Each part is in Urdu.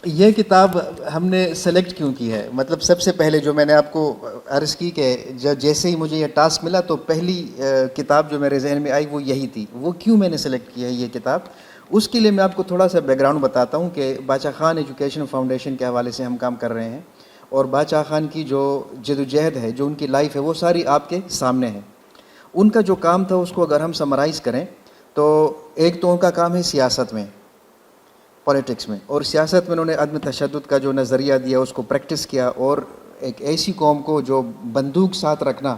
یہ کتاب ہم نے سلیکٹ کیوں کی ہے؟ مطلب سب سے پہلے جو میں نے آپ کو عرض کی کہ جیسے ہی مجھے یہ ٹاسک ملا تو پہلی کتاب جو میرے ذہن میں آئی وہ یہی تھی. وہ کیوں میں نے سلیکٹ کیا ہے یہ کتاب، اس کے لیے میں آپ کو تھوڑا سا بیک گراؤنڈ بتاتا ہوں کہ باچا خان ایجوکیشن فاؤنڈیشن کے حوالے سے ہم کام کر رہے ہیں، اور باچا خان کی جو جدوجہد ہے، جو ان کی لائف ہے، وہ ساری آپ کے سامنے ہے. ان کا جو کام تھا اس کو اگر ہم سمرائز کریں تو ایک تو ان کا کام ہے سیاست میں، پولیٹکس میں، اور سیاست میں انہوں نے عدم تشدد کا جو نظریہ دیا اس کو پریکٹس کیا، اور ایک ایسی قوم کو جو بندوق ساتھ رکھنا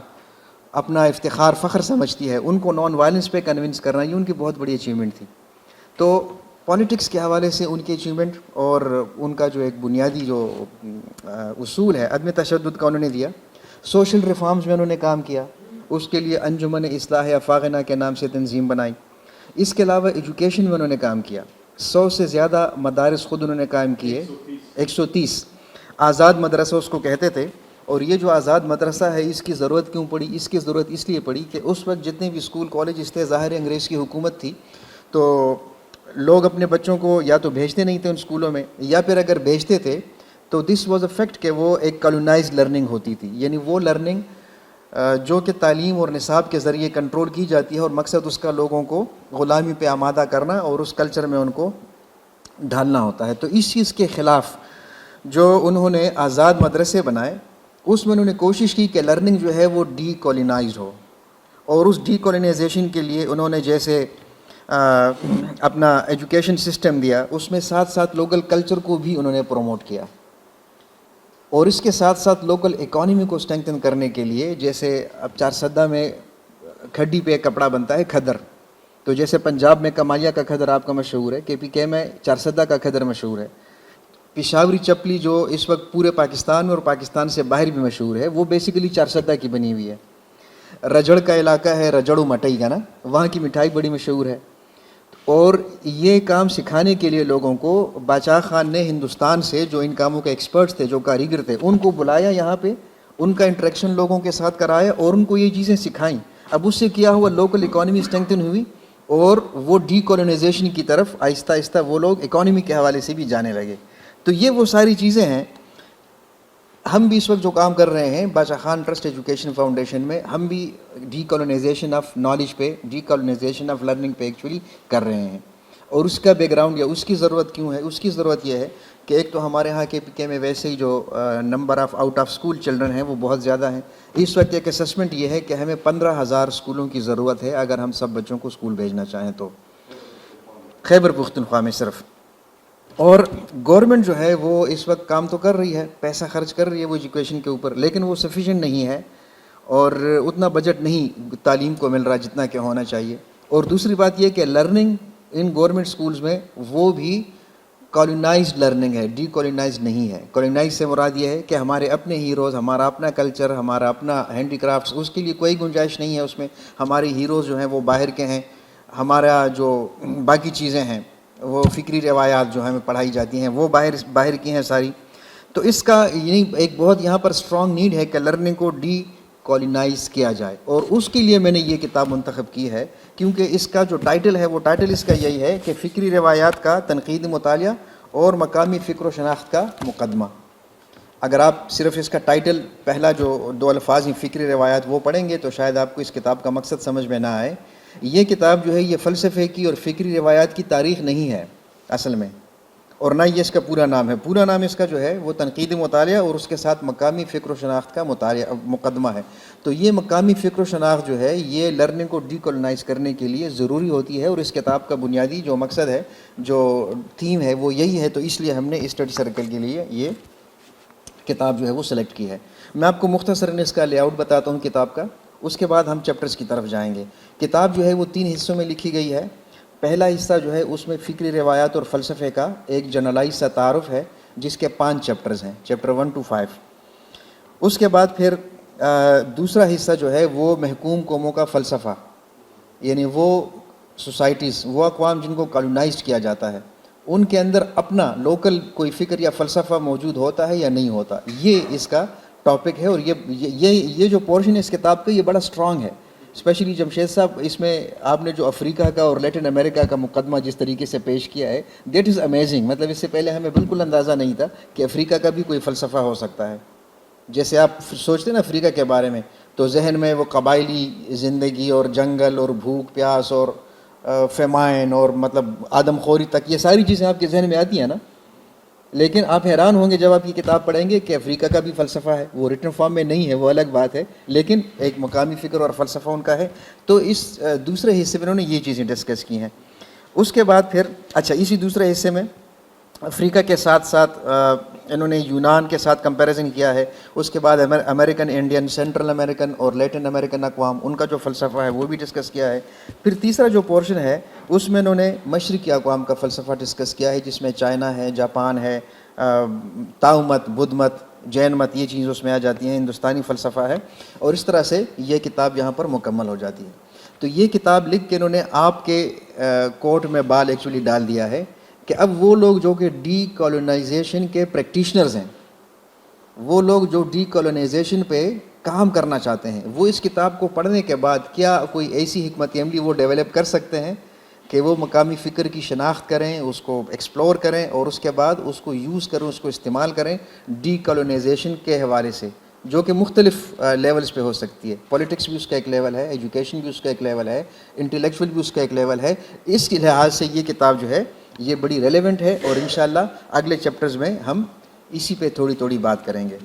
اپنا افتخار فخر سمجھتی ہے، ان کو نان وائلنس پہ کنونس کرنا، یہ ان کی بہت بڑی اچیومنٹ تھی. تو پولیٹکس کے حوالے سے ان کی اچیومنٹ اور ان کا جو ایک بنیادی جو اصول ہے عدم تشدد کا انہوں نے دیا. سوشل ریفارمز میں انہوں نے کام کیا، اس کے لیے انجمن اصلاح افاغنہ کے نام سے تنظیم بنائی. اس کے علاوہ ایجوکیشن میں انہوں نے کام کیا، 100 سے زیادہ مدارس خود انہوں نے قائم کیے، 130 آزاد مدرسہ اس کو کہتے تھے. اور یہ جو آزاد مدرسہ ہے اس کی ضرورت کیوں پڑی؟ اس کی ضرورت اس لیے پڑی کہ اس وقت جتنے بھی اسکول کالجز تھے، ظاہر انگریز کی حکومت تھی، تو لوگ اپنے بچوں کو یا تو بھیجتے نہیں تھے ان اسکولوں میں، یا پھر اگر بھیجتے تھے تو دس واز اے فیکٹ کہ وہ ایک کالونائزڈ لرننگ ہوتی تھی، یعنی وہ لرننگ جو کہ تعلیم اور نصاب کے ذریعے کنٹرول کی جاتی ہے، اور مقصد اس کا لوگوں کو غلامی پہ آمادہ کرنا اور اس کلچر میں ان کو ڈھالنا ہوتا ہے. تو اس چیز کے خلاف جو انہوں نے آزاد مدرسے بنائے، اس میں انہوں نے کوشش کی کہ لرننگ جو ہے وہ ڈی کالونائزڈ ہو، اور اس ڈی کالونائزیشن کے لیے انہوں نے جیسے اپنا ایجوکیشن سسٹم دیا، اس میں ساتھ ساتھ لوکل کلچر کو بھی انہوں نے پروموٹ کیا، اور اس کے ساتھ ساتھ لوکل اکانومی کو اسٹرینگتھن کرنے کے لیے، جیسے اب چارسدہ میں کھڈی پہ ایک کپڑا بنتا ہے کھدر، تو جیسے پنجاب میں کمالیا کا کھدر آپ کا مشہور ہے، KPK میں چارسدہ کا کھدر مشہور ہے. پشاوری چپلی جو اس وقت پورے پاکستان میں اور پاکستان سے باہر بھی مشہور ہے، وہ بیسیکلی چارسدہ کی بنی ہوئی ہے. رجڑ کا علاقہ ہے، رجڑو مٹئی کا نا، وہاں کی مٹھائی بڑی مشہور ہے. اور یہ کام سکھانے کے لیے لوگوں کو باچا خان نے ہندوستان سے جو ان کاموں کے ایکسپرٹس تھے، جو کاریگر تھے، ان کو بلایا یہاں پہ، ان کا انٹریکشن لوگوں کے ساتھ کرایا اور ان کو یہ چیزیں سکھائیں. اب اس سے کیا ہوا، لوکل اکانومی اسٹرینگتھن ہوئی، اور وہ ڈی کالونائزیشن کی طرف آہستہ آہستہ وہ لوگ اکانومی کے حوالے سے بھی جانے لگے. تو یہ وہ ساری چیزیں ہیں. ہم بھی اس وقت جو کام کر رہے ہیں باچا خان ٹرسٹ ایجوکیشن فاؤنڈیشن میں، ہم بھی ڈی کالونائزیشن آف نالج پہ، ڈی کالونائزیشن آف لرننگ پہ ایکچولی کر رہے ہیں. اور اس کا بیک گراؤنڈ یا اس کی ضرورت کیوں ہے؟ اس کی ضرورت یہ ہے کہ ایک تو ہمارے ہاں KPK میں ویسے ہی جو number of out of school children ہیں وہ بہت زیادہ ہیں. اس وقت ایک اسسمنٹ یہ ہے کہ ہمیں 15,000 اسکولوں کی ضرورت ہے اگر ہم سب بچوں کو اسکول بھیجنا چاہیں تو، خیبر پختونخوا میں صرف. اور گورنمنٹ جو ہے وہ اس وقت کام تو کر رہی ہے، پیسہ خرچ کر رہی ہے وہ ایجوکیشن کے اوپر، لیکن وہ سفیشینٹ نہیں ہے، اور اتنا بجٹ نہیں تعلیم کو مل رہا جتنا کہ ہونا چاہیے. اور دوسری بات یہ کہ لرننگ ان گورنمنٹ سکولز میں وہ بھی کالونائزڈ لرننگ ہے، ڈی کالونائزڈ نہیں ہے. کالونائز سے مراد یہ ہے کہ ہمارے اپنے ہیروز، ہمارا اپنا کلچر، ہمارا اپنا ہینڈی کرافٹس، اس کے لیے کوئی گنجائش نہیں ہے اس میں. ہمارے ہیروز جو ہیں وہ باہر کے ہیں، ہمارا جو باقی چیزیں ہیں وہ فکری روایات جو ہمیں پڑھائی جاتی ہیں وہ باہر کی ہیں ساری. تو اس کا یعنی ایک بہت یہاں پر اسٹرانگ نیڈ ہے کہ لرننگ کو ڈی کالونائز کیا جائے، اور اس کے لیے میں نے یہ کتاب منتخب کی ہے، کیونکہ اس کا جو ٹائٹل ہے وہ ٹائٹل اس کا یہی ہے کہ فکری روایات کا تنقیدی مطالعہ اور مقامی فکر و شناخت کا مقدمہ. اگر آپ صرف اس کا ٹائٹل پہلا جو 2 الفاظ ہیں فکری روایات وہ پڑھیں گے تو شاید آپ کو اس کتاب کا مقصد سمجھ میں نہ آئے. یہ کتاب جو ہے یہ فلسفے کی اور فکری روایات کی تاریخ نہیں ہے اصل میں، اور نہ یہ اس کا پورا نام ہے. پورا نام اس کا جو ہے وہ تنقیدی مطالعہ اور اس کے ساتھ مقامی فکر و شناخت کا مقدمہ ہے. تو یہ مقامی فکر و شناخت جو ہے یہ لرننگ کو ڈی کالونائز کرنے کے لیے ضروری ہوتی ہے، اور اس کتاب کا بنیادی جو مقصد ہے، جو تھیم ہے وہ یہی ہے. تو اس لیے ہم نے اسٹڈی سرکل کے لیے یہ کتاب جو ہے وہ سلیکٹ کی ہے. میں آپ کو مختصراً اس کا لے آؤٹ بتاتا ہوں کتاب کا، اس کے بعد ہم چیپٹرز کی طرف جائیں گے. کتاب جو ہے وہ 3 حصوں میں لکھی گئی ہے. پہلا حصہ جو ہے اس میں فکری روایات اور فلسفے کا ایک جنرلائز سا تعارف ہے، جس کے 5 چیپٹرز ہیں، چیپٹر 1 to 5. اس کے بعد پھر دوسرا حصہ جو ہے وہ محکوم قوموں کا فلسفہ، یعنی وہ سوسائٹیز، وہ اقوام جن کو کالونائزڈ کیا جاتا ہے، ان کے اندر اپنا لوکل کوئی فکر یا فلسفہ موجود ہوتا ہے یا نہیں ہوتا. یہ اس کا ٹاپک ہے، اور یہ جو پورشن ہے اس کتاب کا یہ بڑا اسٹرانگ ہے. اسپیشلی جمشید صاحب اس میں آپ نے جو افریقہ کا اور لیٹن امریکہ کا مقدمہ جس طریقے سے پیش کیا ہے دیٹ از امیزنگ. مطلب اس سے پہلے ہمیں بالکل اندازہ نہیں تھا کہ افریقہ کا بھی کوئی فلسفہ ہو سکتا ہے. جیسے آپ سوچتے ہیں نا افریقہ کے بارے میں تو ذہن میں وہ قبائلی زندگی اور جنگل اور بھوک پیاس اور فیمائن اور مطلب آدم خوری تک یہ ساری چیزیں آپ کے ذہن میں آتی ہیں نا. لیکن آپ حیران ہوں گے جب آپ یہ کتاب پڑھیں گے کہ افریقہ کا بھی فلسفہ ہے. وہ ریٹن فارم میں نہیں ہے, وہ الگ بات ہے, لیکن ایک مقامی فکر اور فلسفہ ان کا ہے. تو اس دوسرے حصے میں انہوں نے یہ چیزیں ڈسکس کی ہیں. اس کے بعد پھر اچھا اسی دوسرے حصے میں افریقہ کے ساتھ ساتھ انہوں نے یونان کے ساتھ کمپیریزن کیا ہے. اس کے بعد امریکن انڈین, سینٹرل امریکن اور لیٹن امریکن اقوام ان کا جو فلسفہ ہے وہ بھی ڈسکس کیا ہے. پھر تیسرا جو پورشن ہے اس میں انہوں نے مشرقی اقوام کا فلسفہ ڈسکس کیا ہے, جس میں چائنا ہے, جاپان ہے, تاؤ مت, بدھ مت, جین مت, یہ چیز اس میں آ جاتی ہیں, ہندوستانی فلسفہ ہے. اور اس طرح سے یہ کتاب یہاں پر مکمل ہو جاتی ہے. تو یہ کتاب لکھ کے انہوں نے آپ کے کوٹ میں بال ایکچولی ڈال دیا ہے کہ اب وہ لوگ جو کہ ڈی کالونائزیشن کے پریکٹیشنرز ہیں, وہ لوگ جو ڈی کالونائزیشن پہ کام کرنا چاہتے ہیں, وہ اس کتاب کو پڑھنے کے بعد کیا کوئی ایسی حکمت عملی وہ ڈیولپ کر سکتے ہیں کہ وہ مقامی فکر کی شناخت کریں, اس کو ایکسپلور کریں اور اس کے بعد اس کو یوز کریں, اس کو استعمال کریں ڈی کالونائزیشن کے حوالے سے, جو کہ مختلف لیولز پہ ہو سکتی ہے. پولیٹکس بھی اس کا ایک لیول ہے, ایجوکیشن بھی اس کا ایک لیول ہے, انٹلیکچوئل بھی اس کا ایک لیول ہے. اس کے لحاظ سے یہ کتاب جو ہے یہ بڑی ریلیونٹ ہے اور انشاءاللہ اگلے چیپٹرز میں ہم اسی پہ تھوڑی تھوڑی بات کریں گے.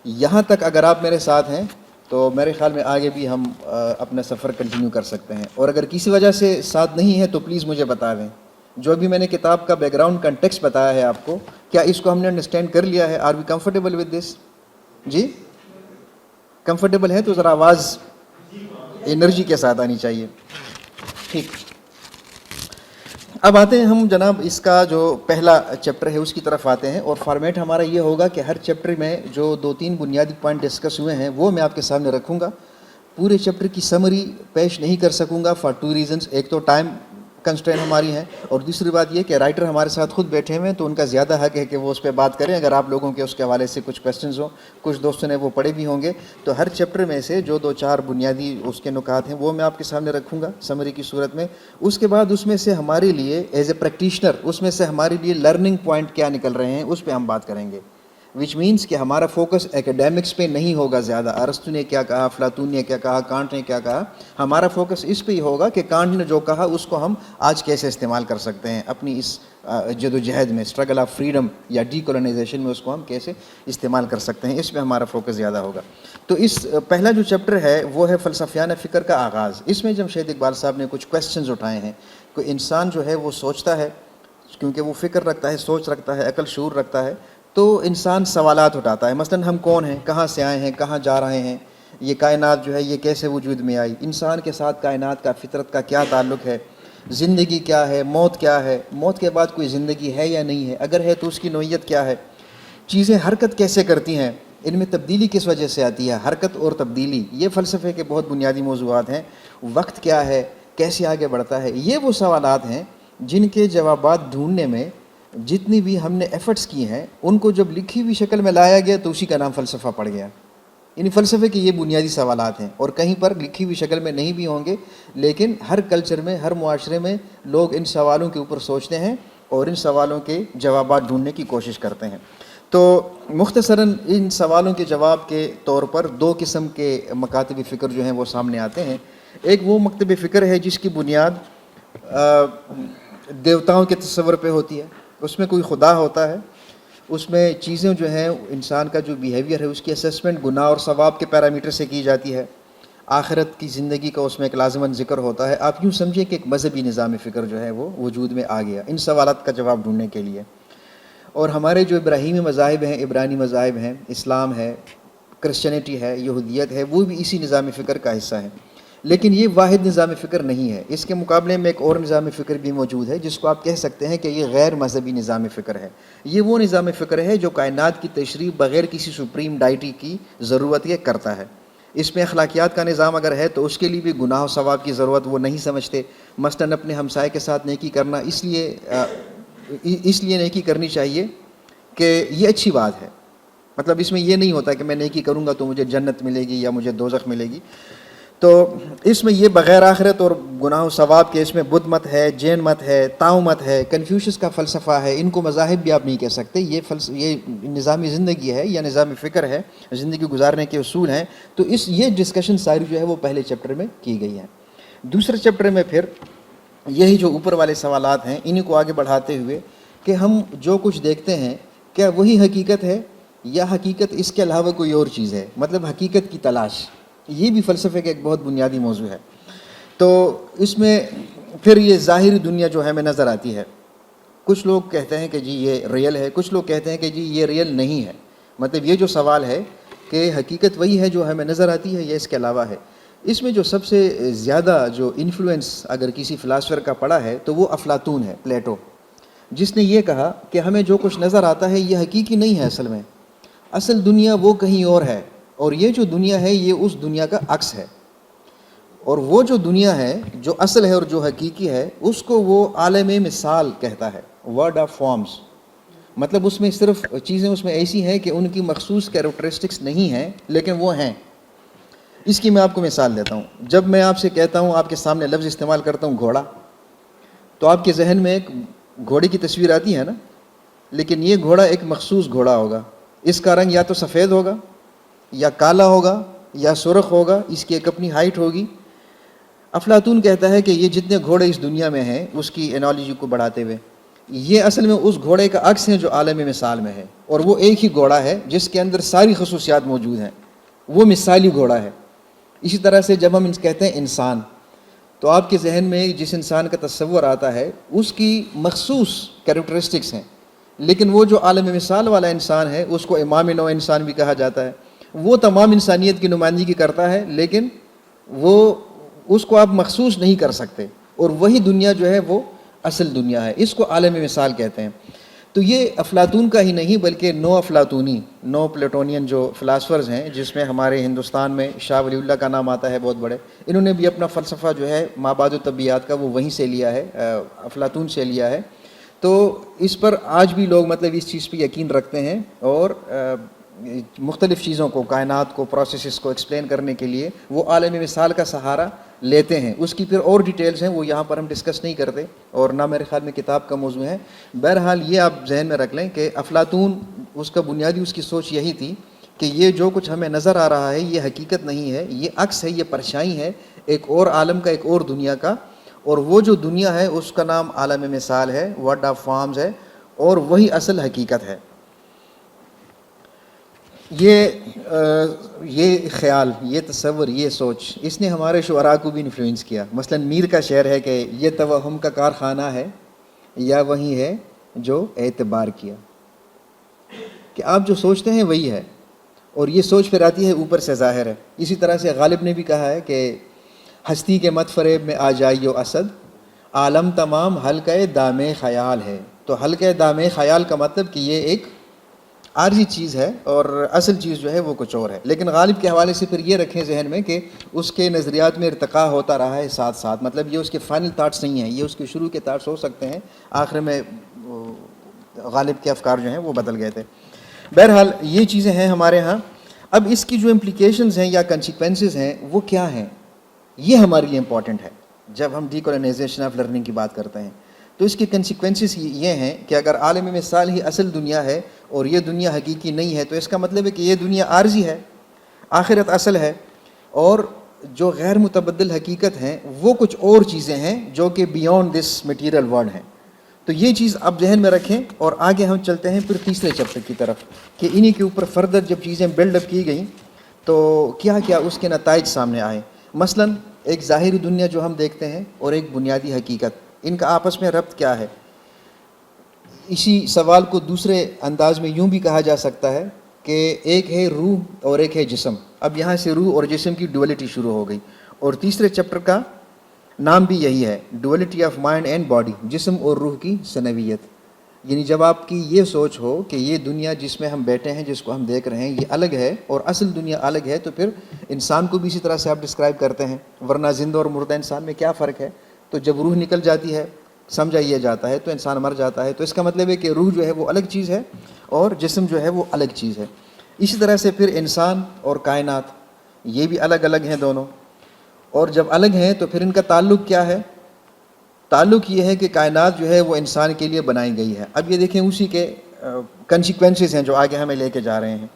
یہاں تک اگر آپ میرے ساتھ ہیں تو میرے خیال میں آگے بھی ہم اپنا سفر کنٹینیو کر سکتے ہیں. اور اگر کسی وجہ سے ساتھ نہیں ہے تو پلیز مجھے بتا دیں. جو بھی میں نے کتاب کا بیک گراؤنڈ کنٹیکسٹ بتایا ہے آپ کو, کیا اس کو ہم نے انڈرسٹینڈ کر لیا ہے؟ Are we comfortable with this? جی کمفرٹیبل ہے تو ذرا آواز انرجی کے ساتھ آنی چاہیے. ٹھیک, اب آتے ہیں ہم جناب اس کا جو پہلا چیپٹر ہے اس کی طرف آتے ہیں. اور فارمیٹ ہمارا یہ ہوگا کہ ہر چیپٹر میں جو 2-3 بنیادی پوائنٹ ڈسکس ہوئے ہیں وہ میں آپ کے سامنے رکھوں گا. پورے چیپٹر کی سمری پیش نہیں کر سکوں گا فار 2 ریزنس. ایک تو ٹائم کنسٹرین ہماری ہیں, اور دوسری بات یہ کہ رائٹر ہمارے ساتھ خود بیٹھے ہوئے ہیں تو ان کا زیادہ حق ہے کہ وہ اس پہ بات کریں. اگر آپ لوگوں کے اس کے حوالے سے کچھ کویسچنز ہوں, کچھ دوستوں نے وہ پڑھے بھی ہوں گے, تو ہر چیپٹر میں سے جو 2-4 بنیادی اس کے نکات ہیں وہ میں آپ کے سامنے رکھوں گا سمری کی صورت میں. اس کے بعد اس میں سے ہمارے لیے ایز اے پریکٹیشنر اس میں سے ہمارے لیے لرننگ پوائنٹ کیا نکل رہے ہیں اس پہ ہم بات کریں گے. وچ مینس کہ ہمارا فوکس ایکیڈیمکس پہ نہیں ہوگا زیادہ, ارسطو نے کیا کہا, افلاطون نے کیا کہا, کانٹ نے کیا کہا. ہمارا فوکس اس پہ ہی ہوگا کہ کانٹ نے جو کہا اس کو ہم آج کیسے استعمال کر سکتے ہیں اپنی اس جدوجہد میں, اسٹرگل آف فریڈم یا ڈی کالونائزیشن میں اس کو ہم کیسے استعمال کر سکتے ہیں. اس پہ ہمارا فوکس زیادہ ہوگا. تو اس پہلا جو چیپٹر ہے وہ ہے فلسفیانہ فکر کا آغاز. اس میں جمشید اقبال صاحب نے کچھ کویسچنز اٹھائے ہیں. کوئی انسان جو ہے وہ سوچتا ہے, کیونکہ وہ فکر رکھتا ہے, سوچ رکھتا ہے, عقل شعور رکھتا ہے, تو انسان سوالات اٹھاتا ہے. مثلا ہم کون ہیں, کہاں سے آئے ہیں, کہاں جا رہے ہیں, یہ کائنات جو ہے یہ کیسے وجود میں آئی, انسان کے ساتھ کائنات کا فطرت کا کیا تعلق ہے, زندگی کیا ہے, موت کیا ہے, موت کے بعد کوئی زندگی ہے یا نہیں ہے, اگر ہے تو اس کی نوعیت کیا ہے, چیزیں حرکت کیسے کرتی ہیں, ان میں تبدیلی کس وجہ سے آتی ہے, حرکت اور تبدیلی یہ فلسفے کے بہت بنیادی موضوعات ہیں. وقت کیا ہے, کیسے آگے بڑھتا ہے, یہ وہ سوالات ہیں جن کے جوابات ڈھونڈنے میں جتنی بھی ہم نے ایفرٹس کی ہیں ان کو جب لکھی ہوئی شکل میں لایا گیا تو اسی کا نام فلسفہ پڑ گیا. یعنی فلسفے کے یہ بنیادی سوالات ہیں, اور کہیں پر لکھی ہوئی شکل میں نہیں بھی ہوں گے, لیکن ہر کلچر میں, ہر معاشرے میں لوگ ان سوالوں کے اوپر سوچتے ہیں اور ان سوالوں کے جوابات ڈھونڈنے کی کوشش کرتے ہیں. تو مختصراً ان سوالوں کے جواب کے طور پر 2 قسم کے مکاتب فکر جو ہیں وہ سامنے آتے ہیں. ایک وہ مکتب فکر ہے جس کی بنیاد دیوتاؤں کے تصور پہ ہوتی ہے, اس میں کوئی خدا ہوتا ہے, اس میں چیزیں جو ہیں انسان کا جو بیہیویئر ہے اس کی اسیسمنٹ گناہ اور ثواب کے پیرامیٹر سے کی جاتی ہے, آخرت کی زندگی کا اس میں ایک لازماً ذکر ہوتا ہے. آپ یوں سمجھیں کہ ایک مذہبی نظام فکر جو ہے وہ وجود میں آ گیا ان سوالات کا جواب ڈھونڈنے کے لیے. اور ہمارے جو ابراہیمی مذاہب ہیں, عبرانی مذاہب ہیں, اسلام ہے, کرسچینٹی ہے, یہودیت ہے, وہ بھی اسی نظام فکر کا حصہ ہیں. لیکن یہ واحد نظام فکر نہیں ہے, اس کے مقابلے میں ایک اور نظام فکر بھی موجود ہے جس کو آپ کہہ سکتے ہیں کہ یہ غیر مذہبی نظام فکر ہے. یہ وہ نظام فکر ہے جو کائنات کی تشریح بغیر کسی سپریم ڈائٹی کی ضرورت یہ کرتا ہے. اس میں اخلاقیات کا نظام اگر ہے تو اس کے لیے بھی گناہ و ثواب کی ضرورت وہ نہیں سمجھتے. مثلاً اپنے ہمسائے کے ساتھ نیکی کرنا اس لیے نیکی کرنی چاہیے کہ یہ اچھی بات ہے. مطلب اس میں یہ نہیں ہوتا کہ میں نیکی کروں گا تو مجھے جنت ملے گی یا مجھے دوزخ ملے گی. تو اس میں یہ بغیر آخرت اور گناہ و ثواب کے اس میں بدھ مت ہے، جین مت ہے، تاؤ مت ہے، کنفیوشس کا فلسفہ ہے. ان کو مذاہب بھی آپ نہیں کہہ سکتے. یہ نظامی زندگی ہے یا نظام فکر ہے، زندگی گزارنے کے اصول ہیں. تو یہ ڈسکشن ساری جو ہے وہ پہلے چیپٹر میں کی گئی ہے. دوسرے چیپٹر میں پھر یہی جو اوپر والے سوالات ہیں انہیں کو آگے بڑھاتے ہوئے کہ ہم جو کچھ دیکھتے ہیں کیا وہی حقیقت ہے یا حقیقت اس کے علاوہ کوئی اور چیز ہے، مطلب حقیقت کی تلاش. یہ بھی فلسفے کا ایک بہت بنیادی موضوع ہے. تو اس میں پھر یہ ظاہری دنیا جو ہے ہمیں نظر آتی ہے. کچھ لوگ کہتے ہیں کہ جی یہ ریئل ہے، کچھ لوگ کہتے ہیں کہ جی یہ ریئل نہیں ہے. مطلب یہ جو سوال ہے کہ حقیقت وہی ہے جو ہمیں نظر آتی ہے یا اس کے علاوہ ہے. اس میں جو سب سے زیادہ جو انفلوئنس اگر کسی فلاسفر کا پڑا ہے تو وہ افلاطون ہے، پلیٹو، جس نے یہ کہا کہ ہمیں جو کچھ نظر آتا ہے یہ حقیقی نہیں ہے. اصل دنیا وہ کہیں اور ہے، اور یہ جو دنیا ہے یہ اس دنیا کا عکس ہے. اور وہ جو دنیا ہے جو اصل ہے اور جو حقیقی ہے اس کو وہ عالم مثال کہتا ہے، ورڈ آف فارمز. مطلب اس میں صرف چیزیں اس میں ایسی ہیں کہ ان کی مخصوص کیریکٹرسٹکس نہیں ہیں لیکن وہ ہیں. اس کی میں آپ کو مثال دیتا ہوں. جب میں آپ سے کہتا ہوں، آپ کے سامنے لفظ استعمال کرتا ہوں گھوڑا، تو آپ کے ذہن میں ایک گھوڑے کی تصویر آتی ہے نا، لیکن یہ گھوڑا ایک مخصوص گھوڑا ہوگا. اس کا رنگ یا تو سفید ہوگا یا کالا ہوگا یا سرخ ہوگا، اس کی ایک اپنی ہائٹ ہوگی. افلاطون کہتا ہے کہ یہ جتنے گھوڑے اس دنیا میں ہیں، اس کی انالوجی کو بڑھاتے ہوئے، یہ اصل میں اس گھوڑے کا عکس ہے جو عالم مثال میں ہے. اور وہ ایک ہی گھوڑا ہے جس کے اندر ساری خصوصیات موجود ہیں، وہ مثالی گھوڑا ہے. اسی طرح سے جب ہم کہتے ہیں انسان، تو آپ کے ذہن میں جس انسان کا تصور آتا ہے اس کی مخصوص کیریکٹرسٹکس ہیں، لیکن وہ جو عالم مثال والا انسان ہے اس کو امام نو انسان بھی کہا جاتا ہے. وہ تمام انسانیت کی نمائندگی کرتا ہے، لیکن وہ اس کو آپ مخصوص نہیں کر سکتے. اور وہی دنیا جو ہے وہ اصل دنیا ہے، اس کو عالم مثال کہتے ہیں. تو یہ افلاطون کا ہی نہیں بلکہ نو افلاطونی، نو پلیٹونین جو فلاسفرز ہیں، جس میں ہمارے ہندوستان میں شاہ ولی اللہ کا نام آتا ہے بہت بڑے. انہوں نے بھی اپنا فلسفہ جو ہے مابعد الطبیعیات کا وہ وہیں سے لیا ہے، افلاطون سے لیا ہے. تو اس پر آج بھی لوگ مطلب اس چیز پہ یقین رکھتے ہیں، اور مختلف چیزوں کو، کائنات کو، پروسیسز کو ایکسپلین کرنے کے لیے وہ عالم مثال کا سہارا لیتے ہیں. اس کی پھر اور ڈیٹیلز ہیں، وہ یہاں پر ہم ڈسکس نہیں کرتے اور نہ میرے خیال میں کتاب کا موضوع ہے. بہرحال یہ آپ ذہن میں رکھ لیں کہ افلاطون اس کا بنیادی اس کی سوچ یہی تھی کہ یہ جو کچھ ہمیں نظر آ رہا ہے یہ حقیقت نہیں ہے، یہ عکس ہے، یہ پرچھائی ہے ایک اور عالم کا، ایک اور دنیا کا. اور وہ جو دنیا ہے اس کا نام عالم مثال ہے، ورڈ آف فارمز ہے، اور وہی اصل حقیقت ہے. یہ خیال، یہ تصور، یہ سوچ، اس نے ہمارے شعراء کو بھی انفلوئنس کیا. مثلا میر کا شعر ہے کہ یہ توہم کا کارخانہ ہے یا وہی ہے جو اعتبار کیا. کہ آپ جو سوچتے ہیں وہی ہے، اور یہ سوچ پھر آتی ہے اوپر سے ظاہر ہے. اسی طرح سے غالب نے بھی کہا ہے کہ ہستی کے مت فریب میں آ جائیو اسد، عالم تمام حلقہ دام خیال ہے. تو حلقہ دام خیال کا مطلب کہ یہ ایک عارضی چیز ہے اور اصل چیز جو ہے وہ کچھ اور ہے. لیکن غالب کے حوالے سے پھر یہ رکھیں ذہن میں کہ اس کے نظریات میں ارتقاء ہوتا رہا ہے ساتھ ساتھ. مطلب یہ اس کے فائنل تھاٹس نہیں ہیں، یہ اس کے شروع کے تھاٹس ہو سکتے ہیں، آخر میں غالب کے افکار جو ہیں وہ بدل گئے تھے. بہرحال یہ چیزیں ہیں ہمارے ہاں. اب اس کی جو امپلیکیشنز ہیں یا کنسیکوینسز ہیں وہ کیا ہیں، یہ ہمارے لیے امپورٹنٹ ہے. جب ہم ڈی کولونائزیشن آف لرننگ کی بات کرتے ہیں تو اس کی کنسیکوینسز یہ ہیں کہ اگر عالم مثال ہی اصل دنیا ہے اور یہ دنیا حقیقی نہیں ہے تو اس کا مطلب ہے کہ یہ دنیا عارضی ہے، آخرت اصل ہے، اور جو غیر متبدل حقیقت ہیں وہ کچھ اور چیزیں ہیں جو کہ بیونڈ دس میٹیریل ورلڈ ہیں. تو یہ چیز آپ ذہن میں رکھیں، اور آگے ہم چلتے ہیں پھر تیسرے چیپٹر کی طرف کہ انہی کے اوپر فردر جب چیزیں بلڈ اپ کی گئیں تو کیا کیا اس کے نتائج سامنے آئے. مثلا ایک ظاہری دنیا جو ہم دیکھتے ہیں اور ایک بنیادی حقیقت، ان کا آپس میں ربط کیا ہے. اسی سوال کو دوسرے انداز میں یوں بھی کہا جا سکتا ہے کہ ایک ہے روح اور ایک ہے جسم. اب یہاں سے روح اور جسم کی ڈولیٹی شروع ہو گئی، اور تیسرے چیپٹر کا نام بھی یہی ہے، duality of mind and body, جسم اور روح کی سنویت. یعنی جب آپ کی یہ سوچ ہو کہ یہ دنیا جس میں ہم بیٹھے ہیں، جس کو ہم دیکھ رہے ہیں، یہ الگ ہے اور اصل دنیا الگ ہے، تو پھر انسان کو بھی اسی طرح سے آپ ڈسکرائب کرتے ہیں. ورنہ زندہ اور مردہ انسان میں کیا فرق ہے؟ تو جب روح نکل جاتی ہے، سمجھا یہ جاتا ہے، تو انسان مر جاتا ہے. تو اس کا مطلب ہے کہ روح جو ہے وہ الگ چیز ہے اور جسم جو ہے وہ الگ چیز ہے. اسی طرح سے پھر انسان اور کائنات یہ بھی الگ الگ ہیں دونوں. اور جب الگ ہیں تو پھر ان کا تعلق کیا ہے؟ تعلق یہ ہے کہ کائنات جو ہے وہ انسان کے لیے بنائی گئی ہے. اب یہ دیکھیں اسی کے کنسیکوینسز ہیں جو آگے ہمیں لے کے جا رہے ہیں.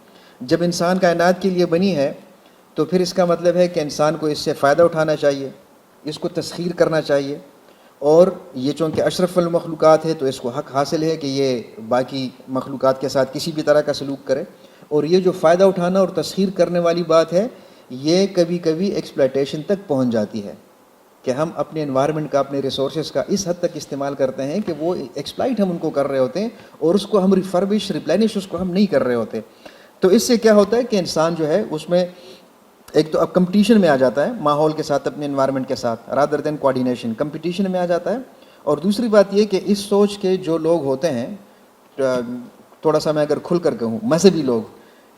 جب انسان کائنات کے لیے بنی ہے تو پھر اس کا مطلب ہے کہ انسان کو اس سے فائدہ اٹھانا چاہیے, اس کو تسخیر کرنا چاہیے, اور یہ چونکہ اشرف المخلوقات ہے تو اس کو حق حاصل ہے کہ یہ باقی مخلوقات کے ساتھ کسی بھی طرح کا سلوک کرے. اور یہ جو فائدہ اٹھانا اور تسخیر کرنے والی بات ہے یہ کبھی کبھی ایکسپلائٹیشن تک پہنچ جاتی ہے کہ ہم اپنے انوائرمنٹ کا, اپنے ریسورسز کا اس حد تک استعمال کرتے ہیں کہ وہ ایکسپلائٹ ہم ان کو کر رہے ہوتے ہیں اور اس کو ہم ریفربش, ریپلینش اس کو ہم نہیں کر رہے ہوتے. تو اس سے کیا ہوتا ہے کہ انسان جو ہے اس میں ایک تو اب کمپٹیشن میں آ جاتا ہے ماحول کے ساتھ, اپنے انوائرمنٹ کے ساتھ, رادر دین کوآرڈینیشن, کمپٹیشن میں آ جاتا ہے. اور دوسری بات یہ کہ اس سوچ کے جو لوگ ہوتے ہیں, تھوڑا سا میں اگر کھل کر کہوں, مذہبی لوگ,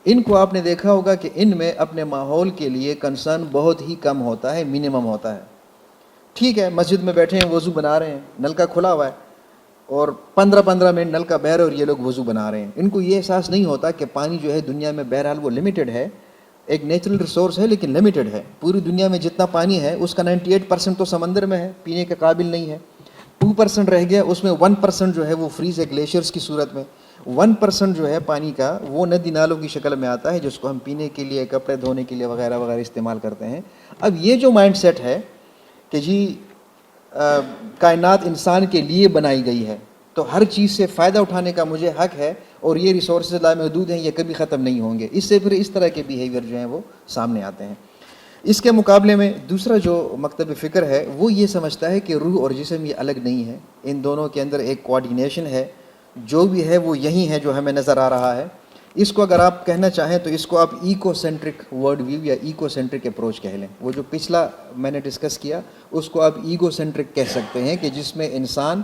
ان کو آپ نے دیکھا ہوگا کہ ان میں اپنے ماحول کے لیے کنسرن بہت ہی کم ہوتا ہے, منیمم ہوتا ہے. ٹھیک ہے, مسجد میں بیٹھے ہیں, وضو بنا رہے ہیں, نل کا کھلا ہوا ہے اور 15 منٹ نل کا بہہ رہا ہے اور یہ لوگ وضو بنا رہے ہیں. ان کو یہ احساس نہیں ہوتا کہ پانی جو ہے دنیا میں بہرحال وہ لمیٹڈ ہے, ایک نیچرل ریسورس ہے لیکن لمیٹڈ ہے. پوری دنیا میں جتنا پانی ہے اس کا 98% تو سمندر میں ہے, پینے کے قابل نہیں ہے. 2% رہ گیا, اس میں 1% جو ہے وہ فریز ہے گلیشیئرس کی صورت میں. 1% جو ہے پانی کا وہ ندی نالوں کی شکل میں آتا ہے جس کو ہم پینے کے لیے, کپڑے دھونے کے لیے وغیرہ وغیرہ استعمال کرتے ہیں. اب یہ جو مائنڈ سیٹ ہے کہ جی کائنات انسان کے لیے بنائی گئی ہے تو ہر چیز سے فائدہ اٹھانے کا مجھے حق ہے اور یہ ریسورسز لامحدود ہیں, یہ کبھی ختم نہیں ہوں گے, اس سے پھر اس طرح کے بیہیویئر جو ہیں وہ سامنے آتے ہیں. اس کے مقابلے میں دوسرا جو مکتب فکر ہے وہ یہ سمجھتا ہے کہ روح اور جسم یہ الگ نہیں ہے, ان دونوں کے اندر ایک کوآرڈینیشن ہے, جو بھی ہے وہ یہی ہے جو ہمیں نظر آ رہا ہے. اس کو اگر آپ کہنا چاہیں تو اس کو آپ ایکو سینٹرک ورڈ ویو یا ایکو سینٹرک اپروچ کہہ لیں. وہ جو پچھلا میں نے ڈسکس کیا اس کو آپ ایگو سینٹرک کہہ سکتے ہیں کہ جس میں انسان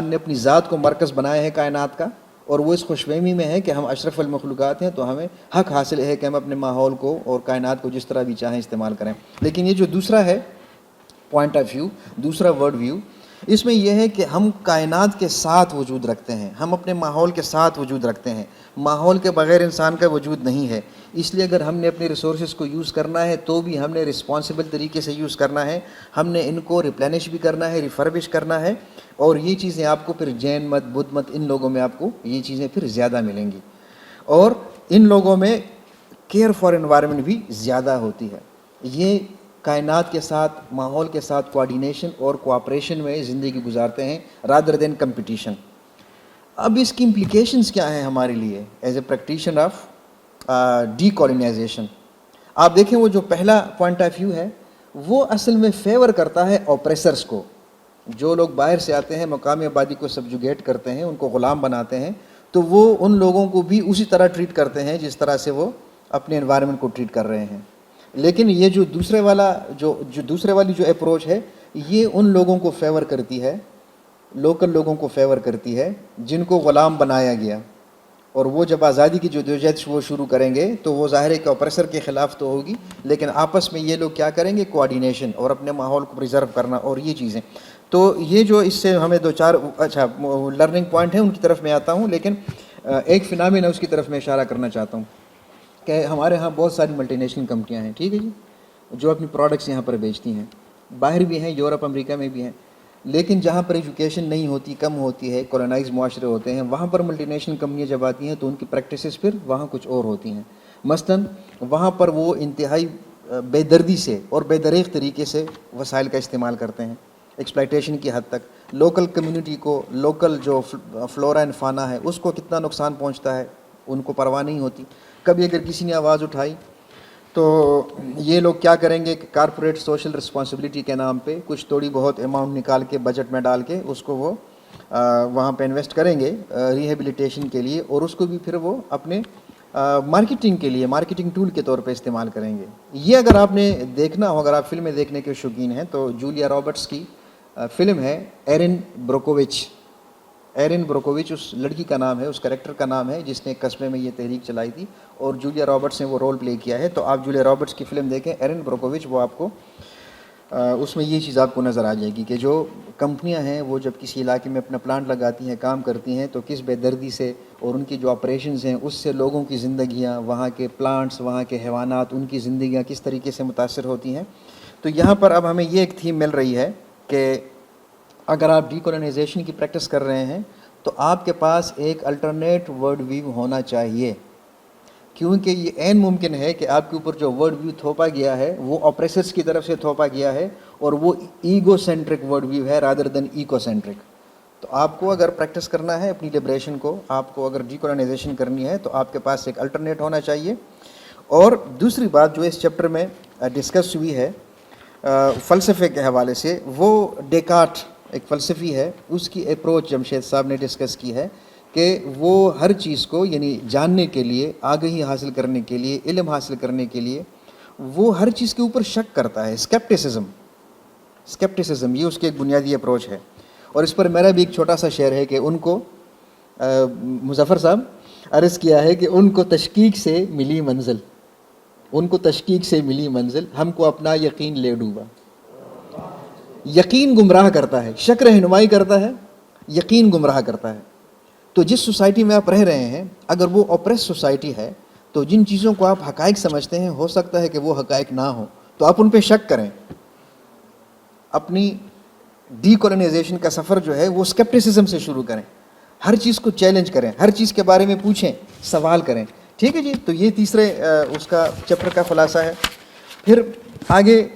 نے اپنی ذات کو مرکز بنایا ہے کائنات کا, اور وہ اس خوش فہمی میں ہے کہ ہم اشرف المخلوقات ہیں تو ہمیں حق حاصل ہے کہ ہم اپنے ماحول کو اور کائنات کو جس طرح بھی چاہیں استعمال کریں. لیکن یہ جو دوسرا ہے پوائنٹ آف ویو, دوسرا ورڈ ویو, اس میں یہ ہے کہ ہم کائنات کے ساتھ وجود رکھتے ہیں, ہم اپنے ماحول کے ساتھ وجود رکھتے ہیں, ماحول کے بغیر انسان کا وجود نہیں ہے. اس لیے اگر ہم نے اپنے ریسورسز کو یوز کرنا ہے تو بھی ہم نے رسپانسبل طریقے سے یوز کرنا ہے, ہم نے ان کو ریپلینش بھی کرنا ہے, ریفربش کرنا ہے. اور یہ چیزیں آپ کو پھر جین مت, بدھ مت, ان لوگوں میں آپ کو یہ چیزیں پھر زیادہ ملیں گی, اور ان لوگوں میں کیئر فار انوائرمنٹ بھی زیادہ ہوتی ہے. یہ کائنات کے ساتھ, ماحول کے ساتھ کوآرڈینیشن اور کوآپریشن میں زندگی گزارتے ہیں رادر دین کمپٹیشن. اب اس کی امپلیکیشنز کیا ہیں ہمارے لیے as a practitioner of decolonization? آپ دیکھیں وہ جو پہلا پوائنٹ آف ویو ہے وہ اصل میں فیور کرتا ہے اوپریسرز کو. جو لوگ باہر سے آتے ہیں, مقامی آبادی کو سبجوگیٹ کرتے ہیں, ان کو غلام بناتے ہیں, تو وہ ان لوگوں کو بھی اسی طرح ٹریٹ کرتے ہیں جس طرح سے وہ اپنے انوائرمنٹ کو ٹریٹ کر رہے ہیں. لیکن یہ جو دوسرے والی جو اپروچ ہے یہ ان لوگوں کو فیور کرتی ہے, لوکل لوگوں کو فیور کرتی ہے جن کو غلام بنایا گیا. اور وہ جب آزادی کی جدوجہد وہ شروع کریں گے تو وہ ظاہر ہے کہ اوپریسر کے خلاف تو ہوگی, لیکن آپس میں یہ لوگ کیا کریں گے, کوآرڈینیشن اور اپنے ماحول کو پریزرو کرنا اور یہ چیزیں. تو یہ جو اس سے ہمیں دو چار لرننگ پوائنٹ ہیں ان کی طرف میں آتا ہوں, لیکن ایک فنامنا اس کی طرف میں اشارہ کرنا چاہتا ہوں کہ ہمارے ہاں بہت ساری ملٹی نیشنل کمپنیاں ہیں, ٹھیک ہے جی, جو اپنی پروڈکٹس یہاں پر بیچتی ہیں, باہر بھی ہیں, یورپ امریکہ میں بھی ہیں. لیکن جہاں پر ایجوکیشن نہیں ہوتی, کم ہوتی ہے, کولونائز معاشرے ہوتے ہیں, وہاں پر ملٹی نیشنل کمپنیاں جب آتی ہیں تو ان کی پریکٹسز پھر وہاں کچھ اور ہوتی ہیں. مثلاً وہاں پر وہ انتہائی بے دردی سے اور بے دریغ طریقے سے وسائل کا استعمال کرتے ہیں, ایکسپلائٹیشن کی حد تک. لوکل کمیونٹی کو, لوکل جو فلورا اینڈ فانا ہے اس کو کتنا نقصان پہنچتا ہے ان کو پرواہ نہیں ہوتی. کبھی اگر کسی نے آواز اٹھائی تو یہ لوگ کیا کریں گے کہ کارپوریٹ سوشل رسپانسبلٹی کے نام پہ کچھ تھوڑی بہت اماؤنٹ نکال کے بجٹ میں ڈال کے اس کو وہ وہاں پہ انویسٹ کریں گے ریہیبلیٹیشن کے لیے, اور اس کو بھی پھر وہ اپنے مارکیٹنگ کے لیے, مارکیٹنگ ٹول کے طور پہ استعمال کریں گے. یہ اگر آپ نے دیکھنا ہو, اگر آپ فلمیں دیکھنے کے شوقین ہیں تو جولیا رابرٹس کی فلم ہے ایرن بروکووچ. ایرن بروکووچ اس لڑکی کا نام ہے, اس کریکٹر کا نام ہے جس نے قصبے میں یہ تحریک چلائی تھی, اور جولیا رابرٹس نے وہ رول پلے کیا ہے. تو آپ جولیا رابرٹس کی فلم دیکھیں ایرن بروکووچ, وہ آپ کو اس میں یہ چیز آپ کو نظر آ جائے گی کہ جو کمپنیاں ہیں وہ جب کسی علاقے میں اپنا پلانٹ لگاتی ہیں، کام کرتی ہیں، تو کس بے دردی سے اور ان کی جو آپریشنز ہیں اس سے لوگوں کی زندگیاں، وہاں کے پلانٹس، وہاں کے حیوانات، ان کی زندگیاں کس طریقے سے متاثر ہوتی ہیں۔ تو یہاں پر اب ہمیں یہ ایک تھیم مل رہی ہے کہ اگر آپ ڈی کولونائزیشن کی پریکٹس کر رہے ہیں تو آپ کے پاس ایک الٹرنیٹ ورلڈ ویو ہونا چاہیے، کیونکہ یہ عین ممکن ہے کہ آپ کے اوپر جو ورڈ ویو تھوپا گیا ہے وہ آپریسرس کی طرف سے تھوپا گیا ہے اور وہ ایگو سینٹرک ورڈ ویو ہے رادر دین ایکو سینٹرک۔ تو آپ کو اگر پریکٹس کرنا ہے اپنی لبریشن کو، آپ کو اگر ڈی کولونائزیشن کرنی ہے تو آپ کے پاس ایک الٹرنیٹ ہونا چاہیے۔ اور دوسری بات جو اس چیپٹر میں ڈسکس ہوئی ہے فلسفے کے حوالے سے، وہ ڈیکارٹ ایک فلسفی ہے، اس کی اپروچ جمشید صاحب نے ڈسکس کی ہے کہ وہ ہر چیز کو یعنی جاننے کے لیے، آگہی حاصل کرنے کے لیے، علم حاصل کرنے کے لیے وہ ہر چیز کے اوپر شک کرتا ہے، اسکیپٹسزم یہ اس کی ایک بنیادی اپروچ ہے۔ اور اس پر میرا بھی ایک چھوٹا سا شعر ہے کہ ان کو مظفر صاحب عرض کیا ہے کہ ان کو تشکیک سے ملی منزل، ان کو تشکیک سے ملی منزل، ہم کو اپنا یقین لے ڈوبا۔ یقین گمراہ کرتا ہے، شک رہنمائی کرتا ہے، یقین گمراہ کرتا ہے۔ تو جس سوسائٹی میں آپ رہ رہے ہیں اگر وہ اوپریس سوسائٹی ہے تو جن چیزوں کو آپ حقائق سمجھتے ہیں ہو سکتا ہے کہ وہ حقائق نہ ہوں، تو آپ ان پہ شک کریں۔ اپنی ڈی کولونائزیشن کا سفر جو ہے وہ اسکیپٹسزم سے شروع کریں، ہر چیز کو چیلنج کریں، ہر چیز کے بارے میں پوچھیں، سوال کریں۔ ٹھیک ہے جی، تو یہ تیسرے اس کا چیپٹر کا خلاصہ ہے۔ پھر آگے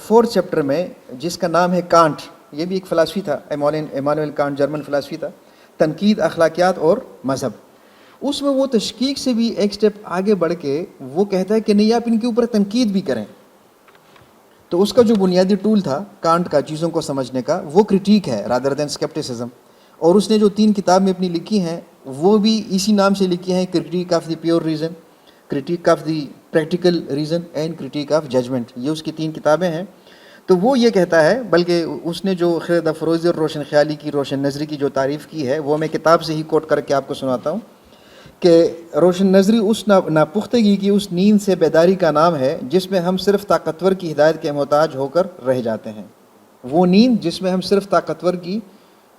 فورتھ چیپٹر میں جس کا نام ہے کانٹ، یہ بھی ایک فلسفی تھا، ایمانوئل کانٹ جرمن فلسفی تھا، تنقید، اخلاقیات اور مذہب۔ اس میں وہ تشکیک سے بھی ایک سٹیپ آگے بڑھ کے وہ کہتا ہے کہ نہیں، آپ ان کے اوپر تنقید بھی کریں۔ تو اس کا جو بنیادی ٹول تھا کانٹ کا چیزوں کو سمجھنے کا، وہ کرٹیک ہے رادر دین اسکیپٹسزم۔ اور اس نے جو 3 کتابیں اپنی لکھی ہیں وہ بھی اسی نام سے لکھی ہیں، critique of the pure reason, critique of the practical reason and critique of judgement, یہ اس کی 3 کتابیں ہیں۔ تو وہ یہ کہتا ہے، بلکہ اس نے جو خالد افروزی اور روشن خیالی کی، روشن نظری کی جو تعریف کی ہے وہ میں کتاب سے ہی کوٹ کر کے آپ کو سناتا ہوں کہ روشن نظری اس ناپختگی کی اس نیند سے بیداری کا نام ہے جس میں ہم صرف طاقتور کی ہدایت کے محتاج ہو کر رہ جاتے ہیں۔ وہ نیند جس میں ہم صرف طاقتور کی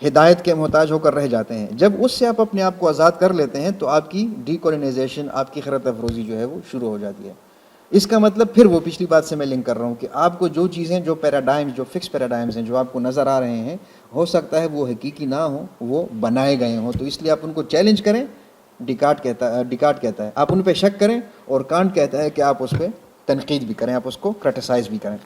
ہدایت کے محتاج ہو کر رہ جاتے ہیں، جب اس سے آپ اپنے آپ کو آزاد کر لیتے ہیں تو آپ کی ڈی کولونائزیشن، آپ کی خیرات افروزی جو ہے وہ شروع ہو جاتی ہے۔ اس کا مطلب پھر وہ پچھلی بات سے میں لنک کر رہا ہوں کہ آپ کو جو چیزیں، جو پیراڈائمز، جو فکس پیراڈائمز ہیں جو آپ کو نظر آ رہے ہیں، ہو سکتا ہے وہ حقیقی نہ ہوں، وہ بنائے گئے ہوں، تو اس لیے آپ ان کو چیلنج کریں۔ ڈیکارٹ کہتا ہے آپ ان پہ شک کریں، اور کانٹ کہتا ہے کہ آپ اس پہ تنقید بھی کریں، آپ اس کو کرٹیسائز بھی کریں۔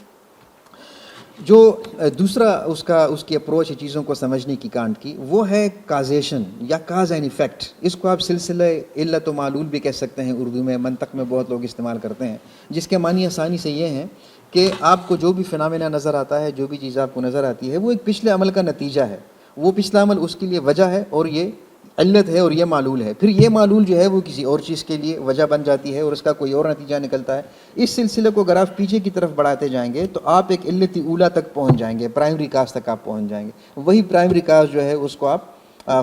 جو دوسرا اس کی اپروچ ہے چیزوں کو سمجھنے کی کانٹ کی، وہ ہے کازیشن یا کاز اینڈ ایفیکٹ۔ اس کو آپ سلسلہ علت و معلول بھی کہہ سکتے ہیں، اردو میں منطق میں بہت لوگ استعمال کرتے ہیں، جس کے معنی آسانی سے یہ ہیں کہ آپ کو جو بھی فنامنا نظر آتا ہے، جو بھی چیز آپ کو نظر آتی ہے، وہ ایک پچھلے عمل کا نتیجہ ہے۔ وہ پچھلا عمل اس کے لیے وجہ ہے اور یہ علت ہے اور یہ معلول ہے، پھر یہ معلول جو ہے وہ کسی اور چیز کے لیے وجہ بن جاتی ہے اور اس کا کوئی اور نتیجہ نکلتا ہے۔ اس سلسلے کو اگر آپ پیچھے کی طرف بڑھاتے جائیں گے تو آپ ایک علت اولا تک پہنچ جائیں گے، پرائمری کاز تک آپ پہنچ جائیں گے۔ وہی پرائمری کاز جو ہے اس کو آپ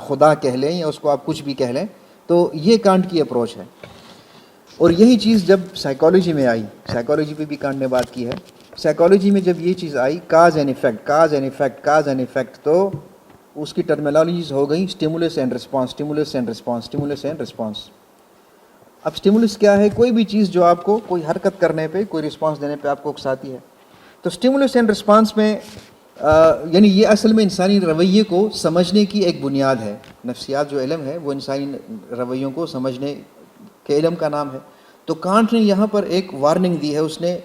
خدا کہہ لیں یا اس کو آپ کچھ بھی کہہ لیں، تو یہ کانٹ کی اپروچ ہے۔ اور یہی چیز جب سائیکالوجی میں آئی، سائیکالوجی پہ بھی کانٹ نے بات کی ہے، سائیکالوجی میں جب یہ چیز آئی cause and effect, cause and effect, cause and effect, تو اس کی ٹرمینالوجیز ہو گئی stimulus and response, stimulus and response, stimulus and response. اب اسٹیمولس کیا ہے؟ کوئی بھی چیز جو آپ کو کوئی حرکت کرنے پہ، کوئی رسپانس دینے پہ آپ کو اکساتی ہے۔ تو اسٹیمولس اینڈ رسپانس میں یعنی یہ اصل میں انسانی رویے کو سمجھنے کی ایک بنیاد ہے۔ نفسیات جو علم ہے وہ انسانی رویوں کو سمجھنے کے علم کا نام ہے۔ تو کانٹ نے یہاں پر ایک وارننگ دی ہے، اس نے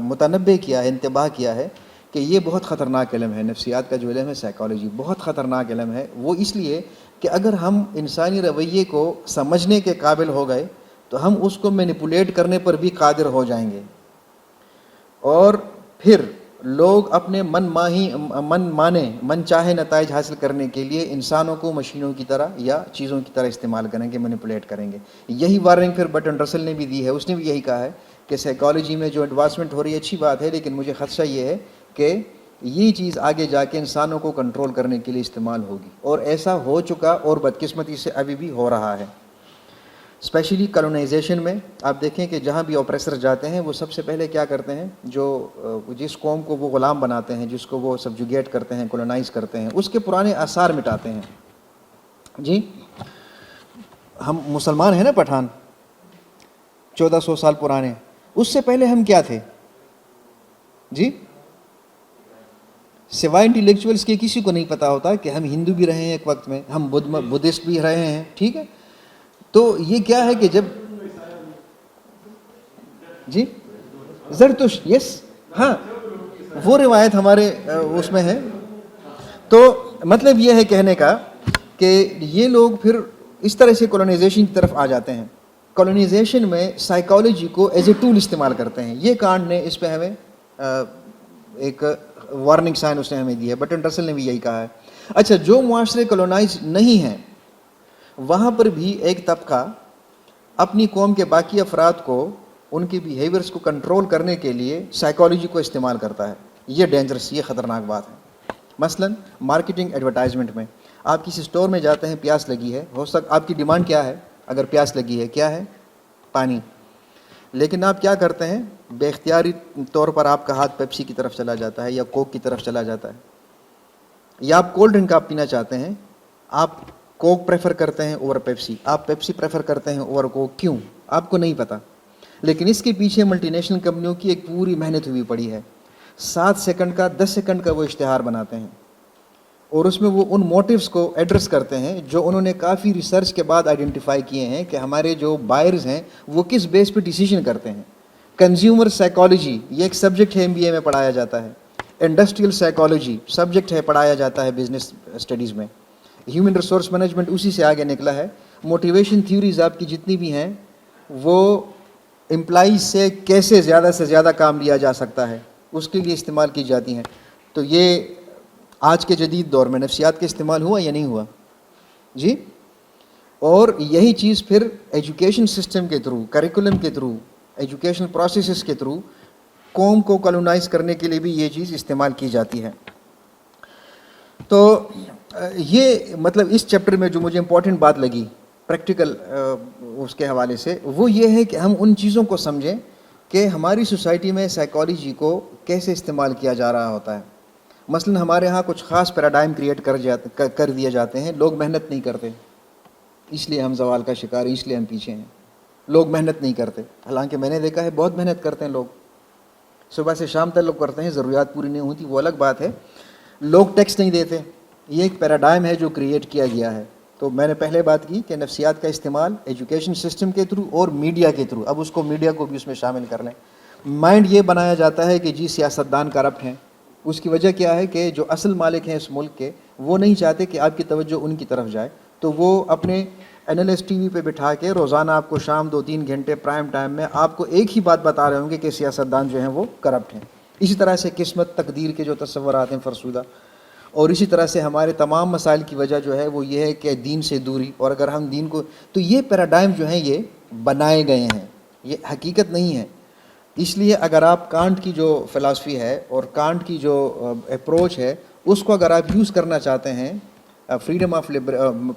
متنبہ کیا ہے، انتباہ کیا ہے کہ یہ بہت خطرناک علم ہے، نفسیات کا جو علم ہے، سائیکالوجی بہت خطرناک علم ہے۔ وہ اس لیے کہ اگر ہم انسانی رویے کو سمجھنے کے قابل ہو گئے تو ہم اس کو مینیپولیٹ کرنے پر بھی قادر ہو جائیں گے، اور پھر لوگ اپنے من چاہے نتائج حاصل کرنے کے لیے انسانوں کو مشینوں کی طرح یا چیزوں کی طرح استعمال کریں گے، مینیپولیٹ کریں گے۔ یہی وارننگ پھر برٹرن رسل نے بھی دی ہے، اس نے بھی یہی کہا ہے کہ سائیکالوجی میں جو ایڈوانسمنٹ ہو رہی ہے اچھی بات ہے، لیکن مجھے خدشہ یہ ہے کہ یہ چیز آگے جا کے انسانوں کو کنٹرول کرنے کے لیے استعمال ہوگی، اور ایسا ہو چکا اور بدقسمتی سے ابھی بھی ہو رہا ہے۔ اسپیشلی کالونائزیشن میں آپ دیکھیں کہ جہاں بھی اوپریسر جاتے ہیں وہ سب سے پہلے کیا کرتے ہیں، جو جس قوم کو وہ غلام بناتے ہیں، جس کو وہ سبجوگیٹ کرتے ہیں، کولونائز کرتے ہیں، اس کے پرانے آثار مٹاتے ہیں. جی ہم مسلمان ہیں نا، پٹھان 1400 سال پرانے، اس سے پہلے ہم کیا تھے جی؟ سوائے انٹیلیکچوئلس کے کسی کو نہیں پتا ہوتا کہ ہم ہندو بھی رہے ہیں ایک وقت میں، ہم بدھسٹ بھی رہے ہیں. ٹھیک ہے، تو یہ کیا ہے کہ جب جی زرتشت، یس ہاں وہ روایت ہمارے اس میں ہے. تو مطلب یہ ہے کہنے کا کہ یہ لوگ پھر اس طرح سے کولونائزیشن کی طرف آ جاتے ہیں. کولونائزیشن میں سائیکالوجی کو ایز اے ٹول استعمال کرتے ہیں. یہ کانٹ نے اس پہ ہمیں ایک وارننگ سائن اس نے ہمیں دی ہے. برٹرینڈ رسل نے بھی یہی کہا ہے. اچھا، جو معاشرے کولونائز نہیں ہیں وہاں پر بھی ایک طبقہ اپنی قوم کے باقی افراد کو، ان کی بیہیویئرس کو کنٹرول کرنے کے لیے سائیکالوجی کو استعمال کرتا ہے. یہ ڈینجرس، یہ خطرناک بات ہے. مثلا مارکیٹنگ ایڈورٹائزمنٹ میں آپ کسی اسٹور میں جاتے ہیں، پیاس لگی ہے، ہو سکتا آپ کی ڈیمانڈ کیا ہے؟ اگر پیاس لگی ہے کیا ہے؟ پانی. لیکن آپ کیا کرتے ہیں؟ بے اختیاری طور پر آپ کا ہاتھ پیپسی کی طرف چلا جاتا ہے یا کوک کی طرف چلا جاتا ہے. یا آپ کولڈ ڈرنک آپ پینا چاہتے ہیں، آپ کوک پریفر کرتے ہیں اوور پیپسی، آپ پیپسی پریفر کرتے ہیں اوور کوک. کیوں؟ آپ کو نہیں پتا. لیکن اس کے پیچھے ملٹی نیشنل کمپنیوں کی ایک پوری محنت ہوئی پڑی ہے. 7 سیکنڈ کا 10 سیکنڈ کا وہ اشتہار بناتے ہیں اور اس میں وہ ان موٹیوز کو ایڈریس کرتے ہیں جو انہوں نے کافی ریسرچ کے بعد آئیڈینٹیفائی کیے ہیں کہ ہمارے جو بائرز ہیں وہ کس بیس پہ ڈیسیژن کرتے ہیں. کنزیومر سائیکالوجی یہ ایک سبجیکٹ ہے، MBA میں پڑھایا جاتا ہے. انڈسٹریل سائیکالوجی سبجیکٹ ہے، پڑھایا جاتا ہے بزنس اسٹڈیز میں. ہیومن ریسورس مینجمنٹ اسی سے آگے نکلا ہے. موٹیویشن تھیوریز آپ کی جتنی بھی ہیں وہ امپلائیز سے کیسے زیادہ سے زیادہ کام لیا جا سکتا ہے اس کے لیے استعمال کی جاتی ہیں. تو یہ آج کے جدید دور میں نفسیات کا استعمال ہوا یا نہیں ہوا جی؟ اور یہی چیز پھر ایجوکیشن سسٹم کے تھرو، کریکولم کے تھرو، ایجوکیشن پروسیسز کے تھرو قوم کو کالونائز کرنے کے لیے بھی یہ چیز استعمال کی جاتی ہے. تو یہ مطلب اس چیپٹر میں جو مجھے امپورٹنٹ بات لگی پریکٹیکل اس کے حوالے سے، وہ یہ ہے کہ ہم ان چیزوں کو سمجھیں کہ ہماری سوسائٹی میں سائیکالوجی کو کیسے استعمال کیا جا رہا ہوتا ہے. مثلا ہمارے ہاں کچھ خاص پیراڈائم کریٹ کر دیے جاتے ہیں. لوگ محنت نہیں کرتے، اس لیے ہم زوال کا شکار ہیں، اس لیے ہم پیچھے ہیں. لوگ محنت نہیں کرتے، حالانکہ میں نے دیکھا ہے بہت محنت کرتے ہیں لوگ، صبح سے شام تک لوگ کرتے ہیں. ضروریات پوری نہیں ہوتی وہ الگ بات ہے. لوگ ٹیکس نہیں دیتے، یہ ایک پیراڈائم ہے جو کریٹ کیا گیا ہے. تو میں نے پہلے بات کی کہ نفسیات کا استعمال ایجوکیشن سسٹم کے تھرو اور میڈیا کے تھرو، اب اس کو میڈیا کو بھی اس میں شامل کر لیں. مائنڈ یہ بنایا جاتا ہے کہ جی سیاستدان کرپٹ ہیں. اس کی وجہ کیا ہے کہ جو اصل مالک ہیں اس ملک کے، وہ نہیں چاہتے کہ آپ کی توجہ ان کی طرف جائے. تو وہ اپنے NLS TV پہ بٹھا کے روزانہ آپ کو شام 2-3 گھنٹے پرائم ٹائم میں آپ کو ایک ہی بات بتا رہے ہوں گے کہ سیاستدان جو ہیں وہ کرپٹ ہیں. اسی طرح سے قسمت تقدیر کے جو تصورات ہیں فرسودہ، اور اسی طرح سے ہمارے تمام مسائل کی وجہ جو ہے وہ یہ ہے کہ دین سے دوری. اور اگر ہم دین کو، تو یہ پیراڈائم جو ہیں یہ بنائے گئے ہیں، یہ حقیقت نہیں ہے. اس لیے اگر آپ کانٹ کی جو فلاسفی ہے اور کانٹ کی جو اپروچ ہے اس کو اگر آپ یوز کرنا چاہتے ہیں freedom of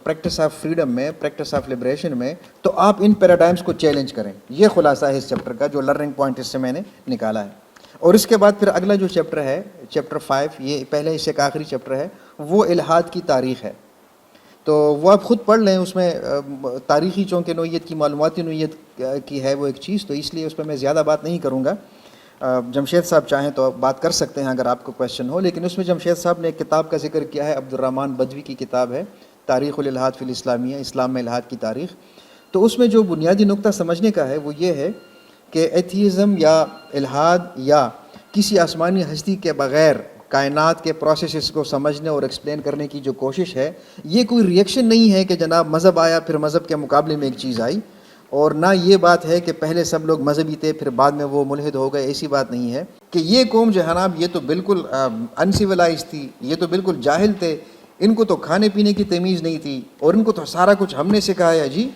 practice of freedom میں، پریکٹس آف لبریشن میں، تو آپ ان پیراڈائمس کو چیلنج کریں. یہ خلاصہ ہے اس چیپٹر کا جو لرننگ پوائنٹ اس سے میں نے نکالا ہے. اور اس کے بعد پھر اگلا جو چیپٹر ہے چیپٹر 5، یہ پہلے اس سے ایک آخری چیپٹر ہے، وہ الحاد کی تاریخ ہے. تو وہ آپ خود پڑھ لیں، اس میں تاریخی چونکہ نوعیت کی، معلوماتی نوعیت کی ہے وہ ایک چیز، تو اس لیے اس پہ میں زیادہ بات نہیں کروں گا. جمشید صاحب چاہیں تو بات کر سکتے ہیں اگر آپ کو کویشچن ہو. لیکن اس میں جمشید صاحب نے ایک کتاب کا ذکر کیا ہے، عبد الرحمن بدوی کی کتاب ہے تاریخ الالحاد فی الاسلامیہ، اسلام میں الحاد کی تاریخ. تو اس میں جو بنیادی نقطہ سمجھنے کا ہے وہ یہ ہے کہ ایتھیزم یا الحاد یا کسی آسمانی ہستی کے بغیر کائنات کے پروسیسز کو سمجھنے اور ایکسپلین کرنے کی جو کوشش ہے، یہ کوئی ریئیکشن نہیں ہے کہ جناب مذہب آیا پھر مذہب کے مقابلے میں ایک چیز آئی. اور نہ یہ بات ہے کہ پہلے سب لوگ مذہبی تھے پھر بعد میں وہ ملحد ہو گئے. ایسی بات نہیں ہے کہ یہ قوم جو ہے نا یہ تو بالکل انسیولائز تھی، یہ تو بالکل جاہل تھے، ان کو تو کھانے پینے کی تمیز نہیں تھی اور ان کو تو سارا کچھ ہم نے سکھایا. جی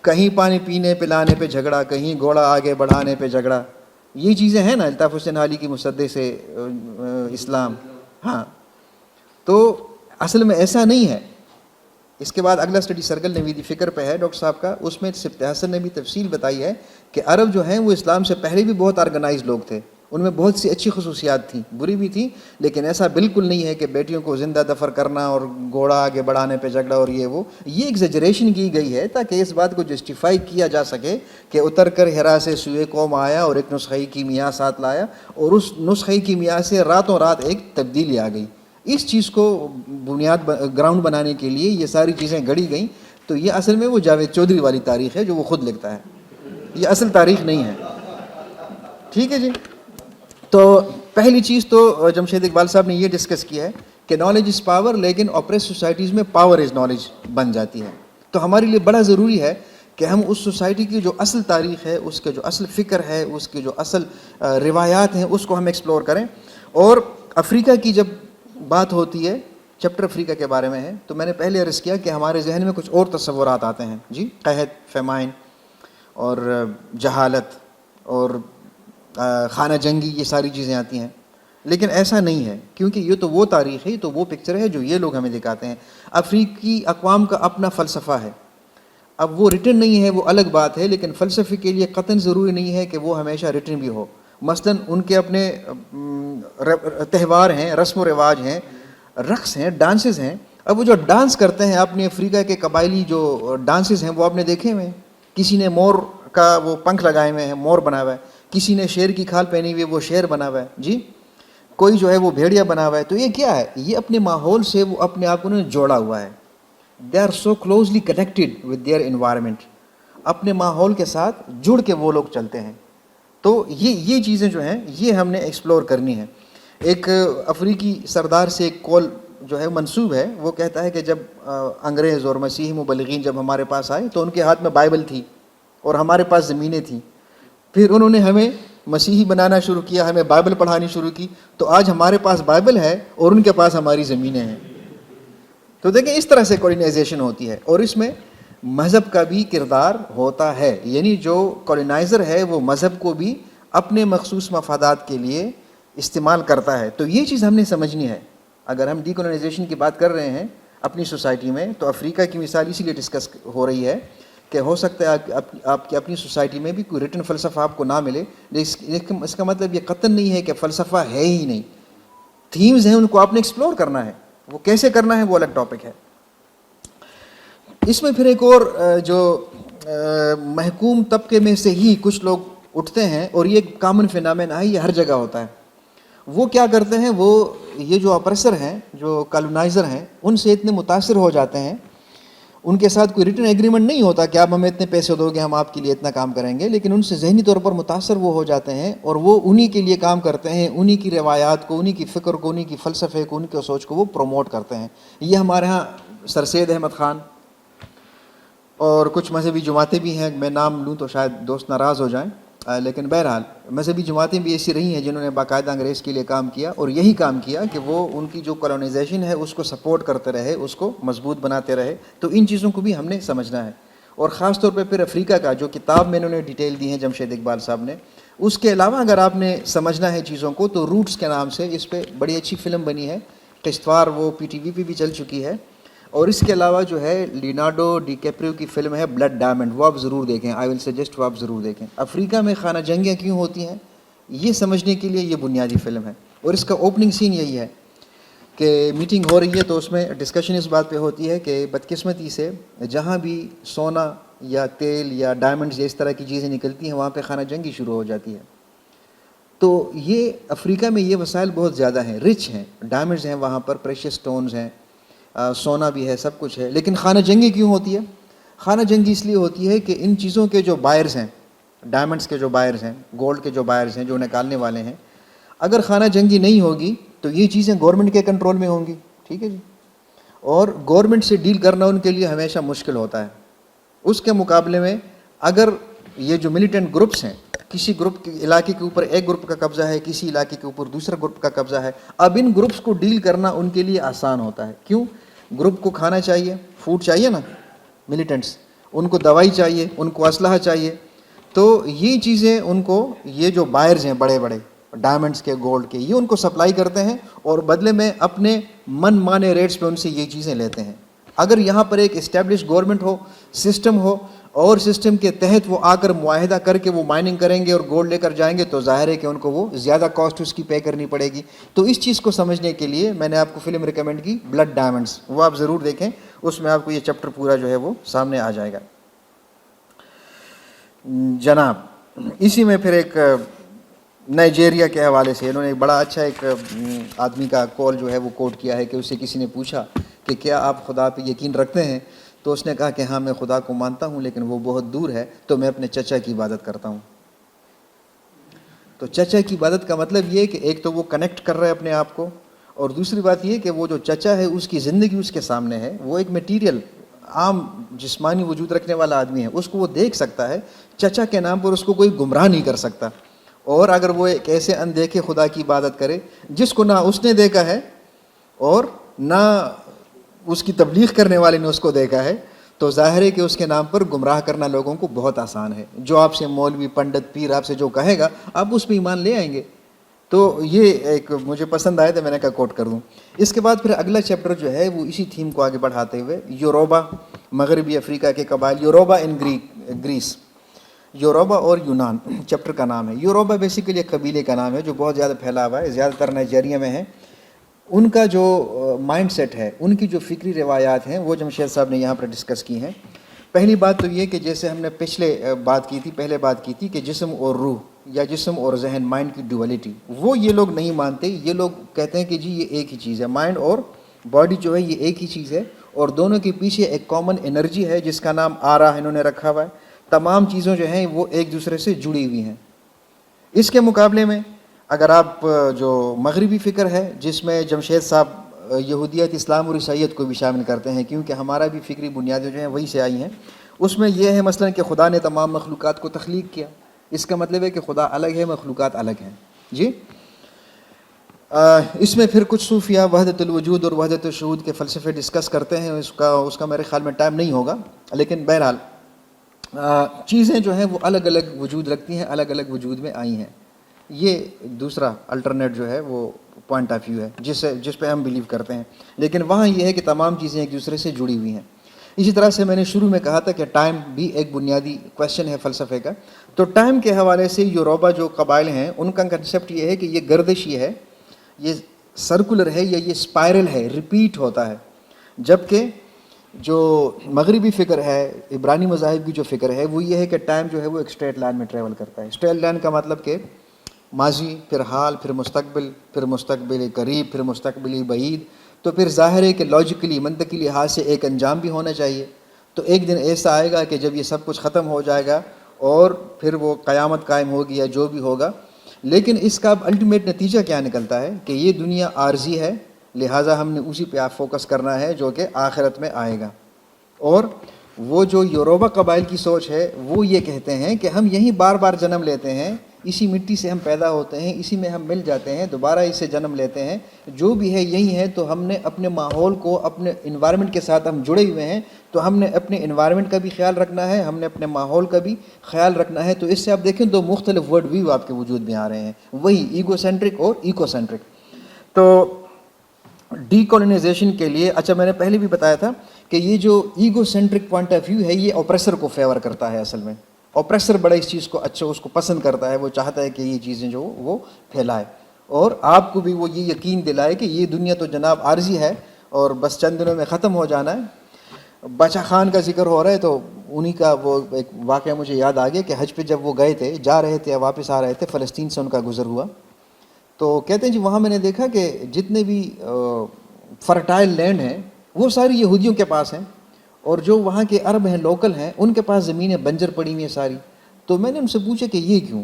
کہیں پانی پینے پلانے پہ جھگڑا، کہیں گھوڑا آگے بڑھانے پہ جھگڑا، یہ چیزیں ہیں نا الطاف حسین حالی کی مصدے سے اسلام. ہاں تو اصل میں ایسا نہیں ہے. اس کے بعد اگلا اسٹڈی سرکل نویدی فکر پہ ہے ڈاکٹر صاحب کا، اس میں سبت حسن نے بھی تفصیل بتائی ہے کہ عرب جو ہیں وہ اسلام سے پہلے بھی بہت آرگنائز لوگ تھے، ان میں بہت سی اچھی خصوصیات تھیں، بری بھی تھیں، لیکن ایسا بالکل نہیں ہے کہ بیٹیوں کو زندہ دفن کرنا اور گھوڑا آگے بڑھانے پہ جھگڑا اور یہ ایگزیجریشن کی گئی ہے تاکہ اس بات کو جسٹیفائی کیا جا سکے کہ اتر کر ہرا سے سوئے قوم آیا اور ایک نسخی کیمیا ساتھ لایا، اور اس نسخی کیمیا سے راتوں رات ایک تبدیلی آ گئی۔ اس چیز کو بنیاد گراؤنڈ بنانے کے لیے یہ ساری چیزیں گڑھی گئیں، تو یہ اصل میں وہ جاوید چودھری والی تاریخ ہے جو وہ خود لکھتا ہے، یہ اصل تاریخ نہیں ہے۔ ٹھیک ہے جی، تو پہلی چیز تو جمشید اقبال صاحب نے یہ ڈسکس کیا ہے کہ نالج از پاور، لیکن آپریس سوسائٹیز میں پاور از نالج بن جاتی ہے۔ تو ہمارے لیے بڑا ضروری ہے کہ ہم اس سوسائٹی کی جو اصل تاریخ ہے، اس کے جو اصل فکر ہے، اس کے جو اصل روایات ہیں، اس کو ہم ایکسپلور کریں۔ اور افریقہ کی جب بات ہوتی ہے، چیپٹر افریقہ کے بارے میں ہے، تو میں نے پہلے عرض کیا کہ ہمارے ذہن میں کچھ اور تصورات آتے ہیں جی، قحط، فیمائن اور جہالت اور خانہ جنگی، یہ ساری چیزیں آتی ہیں، لیکن ایسا نہیں ہے، کیونکہ یہ تو وہ تاریخ ہے، تو وہ پکچر ہے جو یہ لوگ ہمیں دکھاتے ہیں۔ افریقی اقوام کا اپنا فلسفہ ہے، اب وہ ریٹن نہیں ہے، وہ الگ بات ہے، لیکن فلسفے کے لیے قطعاً ضروری نہیں ہے کہ وہ ہمیشہ ریٹن بھی ہو۔ مثلاً ان کے اپنے تہوار ہیں، رسم و رواج ہیں، رقص ہیں، ڈانسز ہیں۔ اب وہ جو ڈانس کرتے ہیں اپنے افریقہ کے قبائلی جو ڈانسز ہیں، وہ آپ نے دیکھے ہوئے ہیں، کسی نے مور کا وہ پنکھ لگائے ہوئے ہیں، مور بنا ہوا ہے، کسی نے شیر کی کھال پہنی ہوئی ہے، وہ شیر بنا ہوا ہے جی، کوئی جو ہے وہ بھیڑیا بنا ہوا ہے۔ تو یہ کیا ہے؟ یہ اپنے ماحول سے وہ اپنے آپ کو جوڑا ہوا ہے۔ They are so closely connected with their environment, اپنے ماحول کے ساتھ جڑ کے وہ لوگ چلتے ہیں۔ تو یہ چیزیں جو ہیں یہ ہم نے ایکسپلور کرنی ہیں۔ ایک افریقی سردار سے ایک کال جو ہے منسوب ہے، وہ کہتا ہے کہ جب انگریز اور مسیحی مبلغین جب ہمارے پاس آئے تو ان کے ہاتھ میں بائبل تھی اور ہمارے پاس زمینیں تھیں، پھر انہوں نے ہمیں مسیحی بنانا شروع کیا، ہمیں بائبل پڑھانی شروع کی، تو آج ہمارے پاس بائبل ہے اور ان کے پاس ہماری زمینیں ہیں۔ تو دیکھیں اس طرح سے کولونائزیشن ہوتی ہے، اور اس میں مذہب کا بھی کردار ہوتا ہے، یعنی جو کولونائزر ہے وہ مذہب کو بھی اپنے مخصوص مفادات کے لیے استعمال کرتا ہے۔ تو یہ چیز ہم نے سمجھنی ہے۔ اگر ہم ڈی کولونائزیشن کی بات کر رہے ہیں اپنی سوسائٹی میں، تو افریقہ کی مثال اسی لیے ڈسکس ہو رہی ہے کہ ہو سکتا ہے آپ کی اپنی سوسائٹی میں بھی کوئی ریٹن فلسفہ آپ کو نہ ملے، لیکن اس کا مطلب یہ قطعاً نہیں ہے کہ فلسفہ ہے ہی نہیں۔ تھیمز ہیں، ان کو آپ نے ایکسپلور کرنا ہے، وہ کیسے کرنا ہے وہ الگ ٹاپک ہے۔ اس میں پھر ایک اور جو محکوم طبقے میں سے ہی کچھ لوگ اٹھتے ہیں، اور یہ کامن فینامین ہے، یہ ہر جگہ ہوتا ہے۔ وہ کیا کرتے ہیں، وہ یہ جو اپریسر ہیں، جو کالونائزر ہیں، ان سے اتنے متاثر ہو جاتے ہیں، ان کے ساتھ کوئی ریٹن ایگریمنٹ نہیں ہوتا کہ آپ ہمیں اتنے پیسے دو گے، ہم آپ کے لیے اتنا کام کریں گے، لیکن ان سے ذہنی طور پر متاثر وہ ہو جاتے ہیں، اور وہ انہی کے لیے کام کرتے ہیں، انہی کی روایات کو، انہی کی فکر کو، انہی کی فلسفے کو، انہی کی سوچ کو وہ پروموٹ کرتے ہیں۔ یہ ہمارے ہاں سر سید احمد خان اور کچھ مذہبی جماعتیں بھی ہیں، میں نام لوں تو شاید دوست ناراض ہو جائیں، لیکن بہرحال مذہبی جماعتیں بھی ایسی رہی ہیں جنہوں نے باقاعدہ انگریز کے لیے کام کیا، اور یہی کام کیا کہ وہ ان کی جو کالونائزیشن ہے اس کو سپورٹ کرتے رہے، اس کو مضبوط بناتے رہے۔ تو ان چیزوں کو بھی ہم نے سمجھنا ہے، اور خاص طور پہ پھر افریقہ کا جو کتاب میں انہوں نے ڈیٹیل دی ہے جمشید اقبال صاحب نے، اس کے علاوہ اگر آپ نے سمجھنا ہے چیزوں کو تو روٹس کے نام سے اس پہ بڑی اچھی فلم بنی ہے، قسطوار، وہ پی ٹی وی پہ بھی چل چکی ہے، اور اس کے علاوہ جو ہے لیونارڈو ڈی کیپریو کی فلم ہے بلڈ ڈائمنڈ، وہ آپ ضرور دیکھیں، آئی ول سجیسٹ وہ آپ ضرور دیکھیں۔ افریقہ میں خانہ جنگیاں کیوں ہوتی ہیں یہ سمجھنے کے لیے یہ بنیادی فلم ہے، اور اس کا اوپننگ سین یہی ہے کہ میٹنگ ہو رہی ہے تو اس میں ڈسکشن اس بات پہ ہوتی ہے کہ بدقسمتی سے جہاں بھی سونا یا تیل یا ڈائمنڈز یا اس طرح کی چیزیں نکلتی ہیں وہاں پہ خانہ جنگی شروع ہو جاتی ہے۔ تو یہ افریقہ میں یہ وسائل بہت زیادہ ہیں، رچ ہیں، ڈائمنڈز ہیں وہاں پر، پریشیس سٹونز ہیں، سونا بھی ہے، سب کچھ ہے، لیکن خانہ جنگی کیوں ہوتی ہے؟ خانہ جنگی اس لیے ہوتی ہے کہ ان چیزوں کے جو بائرز ہیں، ڈائمنڈز کے جو بائرز ہیں، گولڈ کے جو بائرز ہیں، جو نکالنے والے ہیں، اگر خانہ جنگی نہیں ہوگی تو یہ چیزیں گورنمنٹ کے کنٹرول میں ہوں گی، ٹھیک ہے جی، اور گورنمنٹ سے ڈیل کرنا ان کے لیے ہمیشہ مشکل ہوتا ہے۔ اس کے مقابلے میں اگر یہ جو ملیٹنٹ گروپس ہیں، کسی گروپ کے علاقے کے اوپر ایک گروپ کا قبضہ ہے، کسی علاقے کے اوپر دوسرا گروپ کا قبضہ ہے، اب ان گروپس کو ڈیل کرنا ان کے لیے آسان ہوتا ہے۔ کیوں؟ گروپ کو کھانا چاہیے، فوڈ چاہیے نا، ملیٹنٹس، ان کو دوائی چاہیے، ان کو اسلحہ چاہیے، تو یہ چیزیں ان کو، یہ جو بائرز ہیں بڑے بڑے ڈائمنڈس کے، گولڈ کے، یہ ان کو سپلائی کرتے ہیں، اور بدلے میں اپنے من مانے ریٹس پہ ان سے یہ چیزیں لیتے ہیں۔ اگر یہاں پر ایک اسٹیبلش گورنمنٹ ہو، سسٹم ہو، اور سسٹم کے تحت وہ آ کر معاہدہ کر کے وہ مائننگ کریں گے اور گولڈ لے کر جائیں گے، تو ظاہر ہے کہ ان کو وہ زیادہ کاسٹ اس کی پے کرنی پڑے گی. تو اس چیز کو سمجھنے کے لیے میں نے آپ کو فلم ریکمینڈ کی بلڈ ڈائمنڈس، وہ آپ ضرور دیکھیں، اس میں آپ کو یہ چیپٹر پورا جو ہے وہ سامنے آ جائے گا. جناب اسی میں پھر ایک نائجیریا کے حوالے سے انہوں نے بڑا اچھا ایک آدمی کا کال جو ہے وہ کوٹ کیا ہے کہ اسے کسی نے پوچھا کہ کیا آپ خدا پہ یقین رکھتے ہیں، تو اس نے کہا کہ ہاں میں خدا کو مانتا ہوں لیکن وہ بہت دور ہے، تو میں اپنے چچا کی عبادت کرتا ہوں. تو چچا کی عبادت کا مطلب یہ کہ ایک تو وہ کنیکٹ کر رہا ہے اپنے آپ کو، اور دوسری بات یہ کہ وہ جو چچا ہے اس کی زندگی اس کے سامنے ہے، وہ ایک میٹیریل عام جسمانی وجود رکھنے والا آدمی ہے، اس کو وہ دیکھ سکتا ہے. چچا کے نام پر اس کو کوئی گمراہ نہیں کر سکتا. اور اگر وہ ایک ایسے اندیکھے خدا کی عبادت کرے جس کو نہ اس نے دیکھا ہے اور نہ اس کی تبلیغ کرنے والے نے اس کو دیکھا ہے، تو ظاہر ہے کہ اس کے نام پر گمراہ کرنا لوگوں کو بہت آسان ہے. جو آپ سے مولوی پنڈت پیر آپ سے جو کہے گا آپ اس پہ ایمان لے آئیں گے. تو یہ ایک مجھے پسند آیا تو میں نے کہا کوٹ کر دوں. اس کے بعد پھر اگلا چیپٹر جو ہے وہ اسی تھیم کو آگے بڑھاتے ہوئے یوروبا، مغربی افریقہ کے قبائل، یوروبا ان گریس، یوروبا اور یونان چیپٹر کا نام ہے. یوروبا بیسیکلی ایک قبیلے کا نام ہے جو بہت زیادہ پھیلا ہوا ہے، زیادہ تر نائجیریا میں ہے. ان کا جو مائنڈ سیٹ ہے، ان کی جو فکری روایات ہیں وہ جمشید صاحب نے یہاں پر ڈسکس کی ہیں. پہلی بات تو یہ کہ جیسے ہم نے پہلے بات کی تھی کہ جسم اور روح یا جسم اور ذہن، مائنڈ کی ڈولیٹی، وہ یہ لوگ نہیں مانتے. یہ لوگ کہتے ہیں کہ جی یہ ایک ہی چیز ہے، مائنڈ اور باڈی جو ہے یہ ایک ہی چیز ہے، اور دونوں کے پیچھے ایک کامن انرجی ہے جس کا نام آرا انہوں نے رکھا ہوا ہے. تمام چیزوں جو ہیں وہ ایک دوسرے سے جڑی ہوئی ہیں. اس کے مقابلے میں اگر آپ جو مغربی فکر ہے جس میں جمشید صاحب یہودیت، اسلام اور عیسائیت کو بھی شامل کرتے ہیں، کیونکہ ہمارا بھی فکری بنیادیں جو ہیں وہی سے آئی ہیں، اس میں یہ ہے مثلا کہ خدا نے تمام مخلوقات کو تخلیق کیا. اس کا مطلب ہے کہ خدا الگ ہے، مخلوقات الگ ہیں. جی اس میں پھر کچھ صوفیہ وحدت الوجود اور وحدت الشہود کے فلسفے ڈسکس کرتے ہیں. اس کا میرے خیال میں ٹائم نہیں ہوگا، لیکن بہرحال چیزیں جو ہیں وہ الگ الگ وجود رکھتی ہیں، الگ الگ وجود میں آئی ہیں. یہ دوسرا الٹرنیٹ جو ہے وہ پوائنٹ آف ویو ہے جس پہ ہم بلیو کرتے ہیں. لیکن وہاں یہ ہے کہ تمام چیزیں ایک دوسرے سے جڑی ہوئی ہیں. اسی طرح سے میں نے شروع میں کہا تھا کہ ٹائم بھی ایک بنیادی کویشچن ہے فلسفے کا. تو ٹائم کے حوالے سے یوروبا جو قبائل ہیں ان کا کنسیپٹ یہ ہے کہ یہ گردشی ہے، یہ سرکولر ہے، یا یہ اسپائرل ہے، ریپیٹ ہوتا ہے. جبکہ جو مغربی فکر ہے، عبرانی مذاہب کی جو فکر ہے وہ یہ ہے کہ ٹائم جو ہے وہ ایک اسٹریٹ لائن میں ٹریول کرتا ہے. اسٹریٹ لائن کا مطلب کہ ماضی، پھر حال، پھر مستقبل، پھر مستقبل قریب، پھر مستقبل بعید. تو پھر ظاہر ہے کہ لاجیکلی، منطقی لحاظ سے ایک انجام بھی ہونا چاہیے. تو ایک دن ایسا آئے گا کہ جب یہ سب کچھ ختم ہو جائے گا اور پھر وہ قیامت قائم ہوگی یا جو بھی ہوگا. لیکن اس کا اب الٹیمیٹ نتیجہ کیا نکلتا ہے کہ یہ دنیا عارضی ہے، لہٰذا ہم نے اسی پہ فوکس کرنا ہے جو کہ آخرت میں آئے گا. اور وہ جو یوروبا قبائل کی سوچ ہے وہ یہ کہتے ہیں کہ ہم یہیں بار بار جنم لیتے ہیں، اسی مٹی سے ہم پیدا ہوتے ہیں، اسی میں ہم مل جاتے ہیں، دوبارہ اسے جنم لیتے ہیں، جو بھی ہے یہی ہے. تو ہم نے اپنے ماحول کو، اپنے انوائرمنٹ کے ساتھ ہم جڑے ہوئے ہیں، تو ہم نے اپنے انوائرمنٹ کا بھی خیال رکھنا ہے، ہم نے اپنے ماحول کا بھی خیال رکھنا ہے. تو اس سے آپ دیکھیں دو مختلف ورڈ ویو آپ کے وجود میں آ رہے ہیں، وہی ایگو سینٹرک اور ایکو سینٹرک. تو ڈی کالونائزیشن کے لیے، اچھا میں نے پہلے بھی بتایا تھا کہ یہ جو egocentric point of view ہے یہ اوپریسر کو فیور کرتا ہے. اصل میں اوپریسر بڑا اس چیز کو اچھا، اس کو پسند کرتا ہے، وہ چاہتا ہے کہ یہ چیزیں جو وہ پھیلائے اور آپ کو بھی وہ یہ یقین دلائے کہ یہ دنیا تو جناب عارضی ہے اور بس چند دنوں میں ختم ہو جانا ہے. بادشاہ خان کا ذکر ہو رہا ہے تو انہی کا وہ ایک واقعہ مجھے یاد آ گیا کہ حج پہ جب وہ گئے تھے، جا رہے تھے، واپس آ رہے تھے، فلسطین سے ان کا گزر ہوا. تو کہتے ہیں جی وہاں میں نے دیکھا کہ جتنے بھی فرٹائل لینڈ ہیں وہ ساری یہودیوں کے پاس ہیں، اور جو وہاں کے عرب ہیں، لوکل ہیں، ان کے پاس زمینیں بنجر پڑی ہوئی ہیں ساری. تو میں نے ان سے پوچھا کہ یہ کیوں؟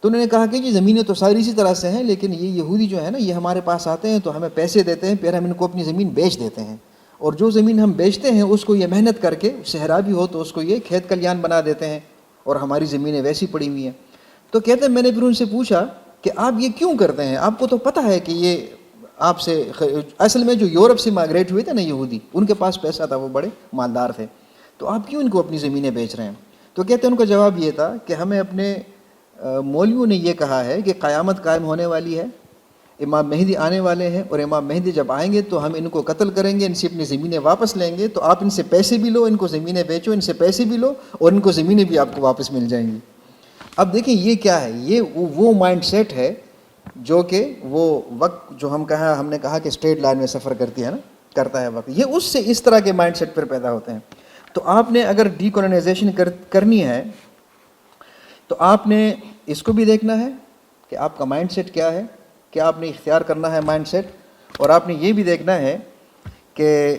تو انہوں نے کہا کہ جی زمینیں تو ساری اسی طرح سے ہیں، لیکن یہ یہودی جو ہے نا یہ ہمارے پاس آتے ہیں تو ہمیں پیسے دیتے ہیں، پھر ہم ان کو اپنی زمین بیچ دیتے ہیں، اور جو زمین ہم بیچتے ہیں اس کو یہ محنت کر کے، صحرا بھی ہو تو اس کو یہ کھیت کلیان بنا دیتے ہیں، اور ہماری زمینیں ویسی پڑی ہوئی ہیں. تو کہتے ہیں میں نے پھر ان سے پوچھا کہ آپ یہ کیوں کرتے ہیں؟ آپ کو تو پتہ ہے کہ یہ آپ سے اصل میں جو یورپ سے مائگریٹ ہوئے تھے نا یہودی، ان کے پاس پیسہ تھا، وہ بڑے مالدار تھے، تو آپ کیوں ان کو اپنی زمینیں بیچ رہے ہیں؟ تو کہتے ہیں ان کا جواب یہ تھا کہ ہمیں اپنے مولویوں نے یہ کہا ہے کہ قیامت قائم ہونے والی ہے، امام مہدی آنے والے ہیں، اور امام مہدی جب آئیں گے تو ہم ان کو قتل کریں گے، ان سے اپنی زمینیں واپس لیں گے، تو آپ ان سے پیسے بھی لو، ان کو زمینیں بیچو، ان سے پیسے بھی لو، اور ان کو زمینیں بھی آپ کو واپس مل جائیں گی۔ اب دیکھیں یہ کیا ہے، یہ وہ مائنڈ سیٹ ہے جو کہ وہ وقت جو ہم نے کہا کہ اسٹریٹ لائن میں سفر کرتی ہے نا، کرتا ہے وقت، یہ اس سے اس طرح کے مائنڈ سیٹ پر پیدا ہوتے ہیں۔ تو آپ نے اگر ڈی کولونائزیشن کرنی ہے تو آپ نے اس کو بھی دیکھنا ہے کہ آپ کا مائنڈ سیٹ کیا ہے، کیا آپ نے اختیار کرنا ہے مائنڈ سیٹ، اور آپ نے یہ بھی دیکھنا ہے کہ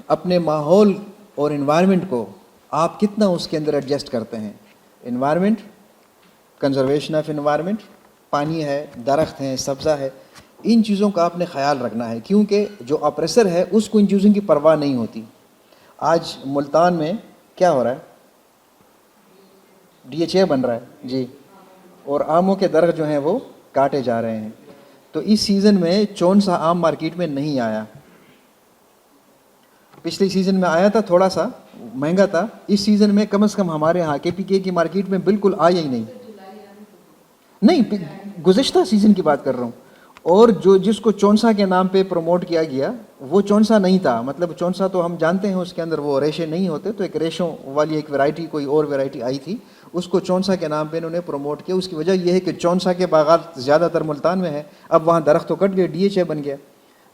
اپنے ماحول اور انوائرمنٹ کو آپ کتنا اس کے اندر ایڈجسٹ کرتے ہیں۔ انوائرمنٹ، کنزرویشن آف انوائرمنٹ، پانی ہے، درخت ہیں، سبزہ ہے، ان چیزوں کا آپ نے خیال رکھنا ہے، کیونکہ جو اپریسر ہے اس کو ان چیزوں کی پرواہ نہیں ہوتی۔ آج ملتان میں کیا ہو رہا ہے؟ ڈی ایچ اے بن رہا ہے جی، اور آموں کے درخت جو ہیں وہ کاٹے جا رہے ہیں۔ تو اس سیزن میں چون سا آم مارکیٹ میں نہیں آیا، پچھلی سیزن میں آیا تھا، تھوڑا سا مہنگا تھا، اس سیزن میں کم از کم ہمارے ہاں کے پی کے کی مارکیٹ میں بالکل آیا ہی نہیں، گزشتہ سیزن کی بات کر رہا ہوں۔ اور جس کو چونسا کے نام پہ پروموٹ کیا گیا وہ چونسا نہیں تھا، مطلب چونسا تو ہم جانتے ہیں اس کے اندر وہ ریشے نہیں ہوتے، تو ایک ریشوں والی ایک ویرائٹی، کوئی اور ویرائٹی آئی تھی، اس کو چونسا کے نام پہ انہوں نے پروموٹ کیا۔ اس کی وجہ یہ ہے کہ چونسا کے باغات زیادہ تر ملتان میں ہیں، اب وہاں درخت تو کٹ گئے، ڈی ایچ اے بن گیا۔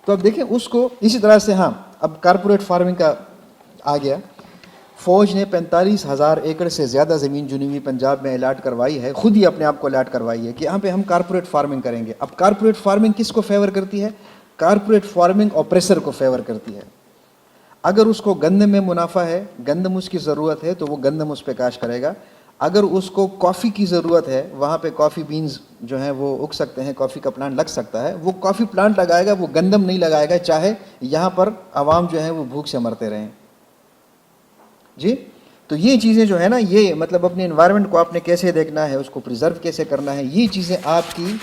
تو اب دیکھیں اس کو اسی طرح سے، ہاں اب کارپوریٹ فارمنگ کا آ گیا۔ فوج نے 45,000 ایکڑ سے زیادہ زمین جنوبی پنجاب میں الاٹ کروائی ہے، خود ہی اپنے آپ کو الاٹ کروائی ہے کہ یہاں پہ ہم کارپوریٹ فارمنگ کریں گے۔ اب کارپوریٹ فارمنگ کس کو فیور کرتی ہے؟ کارپوریٹ فارمنگ آپریسر کو فیور کرتی ہے۔ اگر اس کو گندم میں منافع ہے، گندم اس کی ضرورت ہے، تو وہ گندم اس پہ کاشت کرے گا۔ اگر اس کو کافی کی ضرورت ہے، وہاں پہ کافی بینز جو ہیں وہ اگ سکتے ہیں، کافی کا پلانٹ لگ سکتا ہے، وہ کافی پلانٹ لگائے گا، وہ گندم نہیں لگائے گا، چاہے یہاں پر عوام جو ہیں وہ بھوک سے مرتے رہیں جی۔ تو یہ چیزیں جو ہے نا، یہ مطلب اپنے انوائرمنٹ کو آپ نے کیسے دیکھنا ہے، اس کو پریزرو کیسے کرنا ہے، یہ چیزیں آپ کی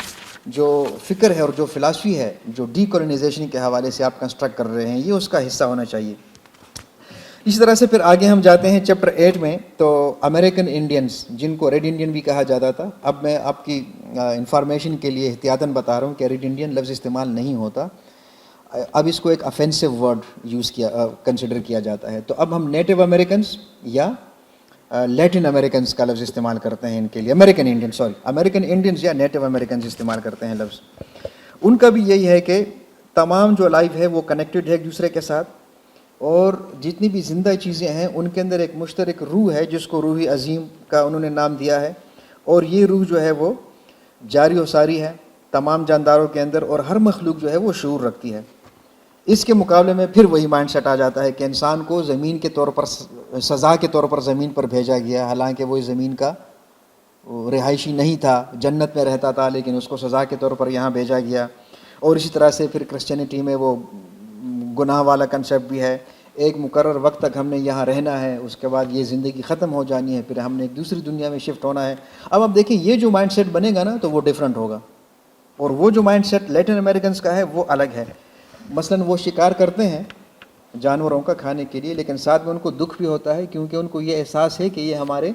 جو فکر ہے اور جو فلاسفی ہے جو ڈی کولونائزیشن کے حوالے سے آپ کنسٹرکٹ کر رہے ہیں، یہ اس کا حصہ ہونا چاہیے۔ اسی طرح سے پھر آگے ہم جاتے ہیں چیپٹر 8 میں، تو امریکن انڈینز جن کو ریڈ انڈین بھی کہا جاتا تھا، اب میں آپ کی انفارمیشن کے لیے احتیاطاً بتا رہا ہوں کہ ریڈ انڈین لفظ استعمال نہیں ہوتا، اب اس کو ایک افینسو ورڈ کنسیڈر کیا جاتا ہے۔ تو اب ہم نیٹو امریکنز یا لیٹن امریکنز کا لفظ استعمال کرتے ہیں ان کے لیے، امریکن انڈینز یا نیٹو امریکنز استعمال کرتے ہیں لفظ۔ ان کا بھی یہی ہے کہ تمام جو لائف ہے وہ کنیکٹڈ ہے ایک دوسرے کے ساتھ، اور جتنی بھی زندہ چیزیں ہیں ان کے اندر ایک مشترک روح ہے جس کو روح عظیم کا انہوں نے نام دیا ہے، اور یہ روح جو ہے وہ جاری و ساری ہے تمام جانداروں کے اندر، اور ہر مخلوق جو ہے وہ شعور رکھتی ہے۔ اس کے مقابلے میں پھر وہی مائنڈ سیٹ آ جاتا ہے کہ انسان کو زمین کے طور پر، سزا کے طور پر زمین پر بھیجا گیا، حالانکہ وہ زمین کا رہائشی نہیں تھا، جنت میں رہتا تھا، لیکن اس کو سزا کے طور پر یہاں بھیجا گیا۔ اور اسی طرح سے پھر کرسچینٹی میں وہ گناہ والا کنسیپٹ بھی ہے، ایک مقرر وقت تک ہم نے یہاں رہنا ہے، اس کے بعد یہ زندگی ختم ہو جانی ہے، پھر ہم نے ایک دوسری دنیا میں شفٹ ہونا ہے۔ اب آپ دیکھیں یہ جو مائنڈ سیٹ بنے گا نا تو وہ ڈیفرنٹ ہوگا، اور وہ جو مائنڈ سیٹ لیٹن امریکنز کا ہے وہ الگ ہے۔ مثلاً وہ شکار کرتے ہیں جانوروں کا کھانے کے لیے، لیکن ساتھ میں ان کو دکھ بھی ہوتا ہے، کیونکہ ان کو یہ احساس ہے کہ یہ ہمارے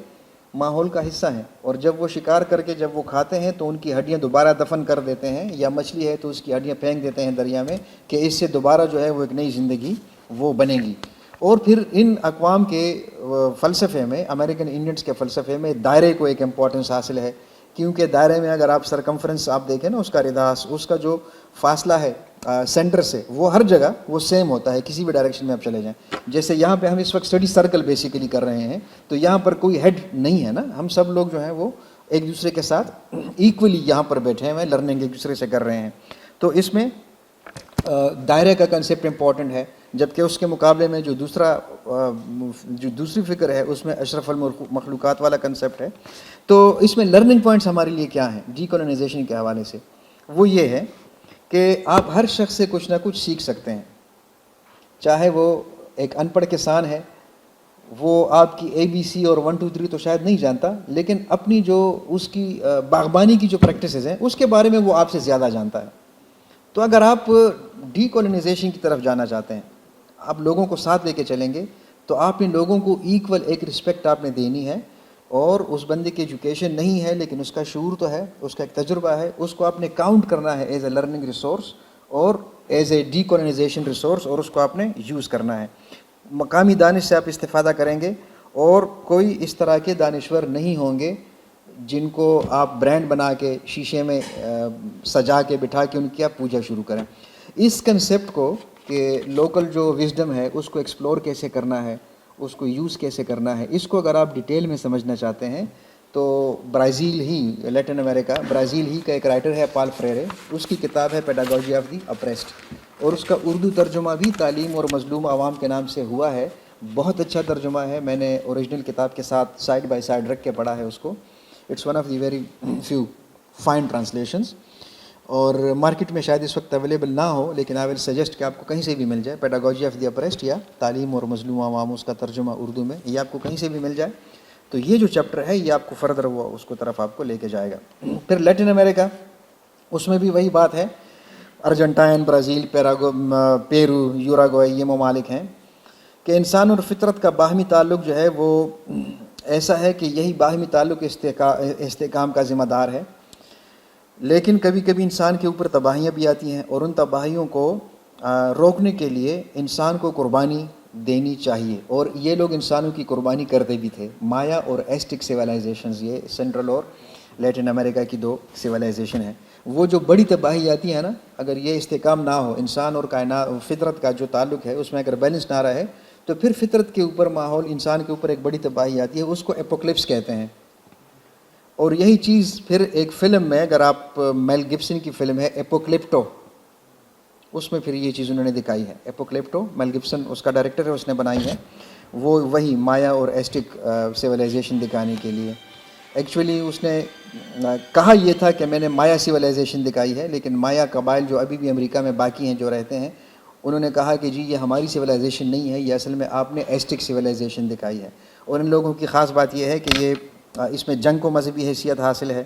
ماحول کا حصہ ہیں، اور جب وہ شکار کر کے جب وہ کھاتے ہیں تو ان کی ہڈیاں دوبارہ دفن کر دیتے ہیں، یا مچھلی ہے تو اس کی ہڈیاں پھینک دیتے ہیں دریا میں کہ اس سے دوبارہ جو ہے وہ ایک نئی زندگی وہ بنے گی۔ اور پھر ان اقوام کے فلسفے میں، امریکن انڈینز کے فلسفے میں دائرے کو ایک امپورٹنس حاصل ہے، کیونکہ دائرے میں اگر آپ سرکمفرنس آپ دیکھیں نا، اس کا رداس، اس کا جو فاصلہ ہے سینٹر سے، وہ ہر جگہ وہ سیم ہوتا ہے، کسی بھی ڈائریکشن میں آپ چلے جائیں۔ جیسے یہاں پہ ہم اس وقت اسٹڈی سرکل بیسیکلی کر رہے ہیں، تو یہاں پر کوئی ہیڈ نہیں ہے نا، ہم سب لوگ جو ہیں وہ ایک دوسرے کے ساتھ ایکولی یہاں پر بیٹھے ہیں، لرننگ ایک دوسرے سے کر رہے ہیں۔ تو اس میں دائرے کا کنسیپٹ امپورٹنٹ ہے، جبکہ اس کے مقابلے میں جو دوسری فکر ہے اس میں اشرف المخلوقات والا کنسیپٹ ہے۔ تو اس میں لرننگ پوائنٹس ہمارے لیے کیا ہیں ڈی کولونائزیشن کے حوالے سے؟ وہ یہ ہے کہ آپ ہر شخص سے کچھ نہ کچھ سیکھ سکتے ہیں، چاہے وہ ایک ان پڑھ کسان ہے، وہ آپ کی اے بی سی اور 1 2 3 تو شاید نہیں جانتا، لیکن اپنی جو اس کی باغبانی کی جو پریکٹسز ہیں اس کے بارے میں وہ آپ سے زیادہ جانتا ہے۔ تو اگر آپ ڈی کولونائزیشن کی طرف جانا چاہتے ہیں، آپ لوگوں کو ساتھ لے کے چلیں گے، تو آپ نے لوگوں کو ایکول ایک رسپیکٹ آپ نے دینی ہے، اور اس بندے کی ایجوکیشن نہیں ہے لیکن اس کا شعور تو ہے, اس کا ایک تجربہ ہے, اس کو آپ نے کاؤنٹ کرنا ہے ایز اے لرننگ ریسورس اور ایز اے ڈی کولونائزیشن ریسورس, اور اس کو آپ نے یوز کرنا ہے. مقامی دانش سے آپ استفادہ کریں گے, اور کوئی اس طرح کے دانشور نہیں ہوں گے جن کو آپ برانڈ بنا کے شیشے میں سجا کے بٹھا کے ان کی آپ پوجا شروع کریں. اس کنسیپٹ کو کہ لوکل جو وزڈم ہے اس کو ایکسپلور کیسے کرنا ہے, اس کو یوز کیسے کرنا ہے, اس کو اگر آپ ڈیٹیل میں سمجھنا چاہتے ہیں تو برازیل ہی, لیٹن امریکہ, برازیل ہی کا ایک رائٹر ہے پال فریرے, اس کی کتاب ہے پیڈاگوجی آف دی اپریسڈ, اور اس کا اردو ترجمہ بھی تعلیم اور مظلوم عوام کے نام سے ہوا ہے. بہت اچھا ترجمہ ہے, میں نے اوریجنل کتاب کے ساتھ سائڈ بائی سائڈ رکھ کے پڑھا ہے اس کو. It's one of the very few fine translations, اور مارکیٹ میں شاید اس وقت اویلیبل نہ ہو, لیکن آئی ول سجیسٹ کہ آپ کو کہیں سے بھی مل جائے. پیڈاگوجی آف دی اپریسڈ یا تعلیم اور مظلوم عوام, اس کا ترجمہ اردو میں, یہ آپ کو کہیں سے بھی مل جائے. تو یہ جو چیپٹر ہے یہ آپ کو فردر وہ اس کو طرف آپ کو لے کے جائے گا. پھر لیٹن امریکہ, اس میں بھی وہی بات ہے. ارجنٹائن, برازیل, پیرو, یوراگوئے, یہ ممالک ہیں کہ انسان اور فطرت کا باہمی تعلق جو ہے وہ ایسا ہے کہ یہی باہمی تعلق استحکام کا ذمہ دار ہے. لیکن کبھی کبھی انسان کے اوپر تباہیاں بھی آتی ہیں, اور ان تباہیوں کو روکنے کے لیے انسان کو قربانی دینی چاہیے, اور یہ لوگ انسانوں کی قربانی کرتے بھی تھے. مایا اور ایسٹک سویلائزیشنز, یہ سینٹرل اور لیٹن امریکہ کی دو سویلائزیشن ہیں. وہ جو بڑی تباہی آتی ہے نا, اگر یہ استحکام نہ ہو, انسان اور کائنات فطرت کا جو تعلق ہے اس میں اگر بیلنس نہ رہے, تو پھر فطرت کے اوپر, ماحول, انسان کے اوپر ایک بڑی تباہی آتی ہے, اس کو ایپوکلپس کہتے ہیں. اور یہی چیز پھر ایک فلم میں, اگر آپ میل گبسن کی فلم ہے ایپوکلپٹو, اس میں پھر یہ چیز انہوں نے دکھائی ہے. ایپوکلپٹو, میل گبسن اس کا ڈائریکٹر ہے, اس نے بنائی ہے. وہ وہی مایا اور ایسٹک سویلائزیشن دکھانے کے لیے, ایکچولی اس نے کہا یہ تھا کہ میں نے مایا سویلائزیشن دکھائی ہے, لیکن مایا قبائل جو ابھی بھی امریکہ میں باقی ہیں جو رہتے ہیں, انہوں نے کہا کہ جی یہ ہماری سویلائزیشن نہیں ہے, یہ اصل میں آپ نے ایسٹک سویلائزیشن دکھائی ہے. اور ان لوگوں کی خاص بات یہ ہے کہ یہ اس میں جنگ کو مذہبی حیثیت حاصل ہے.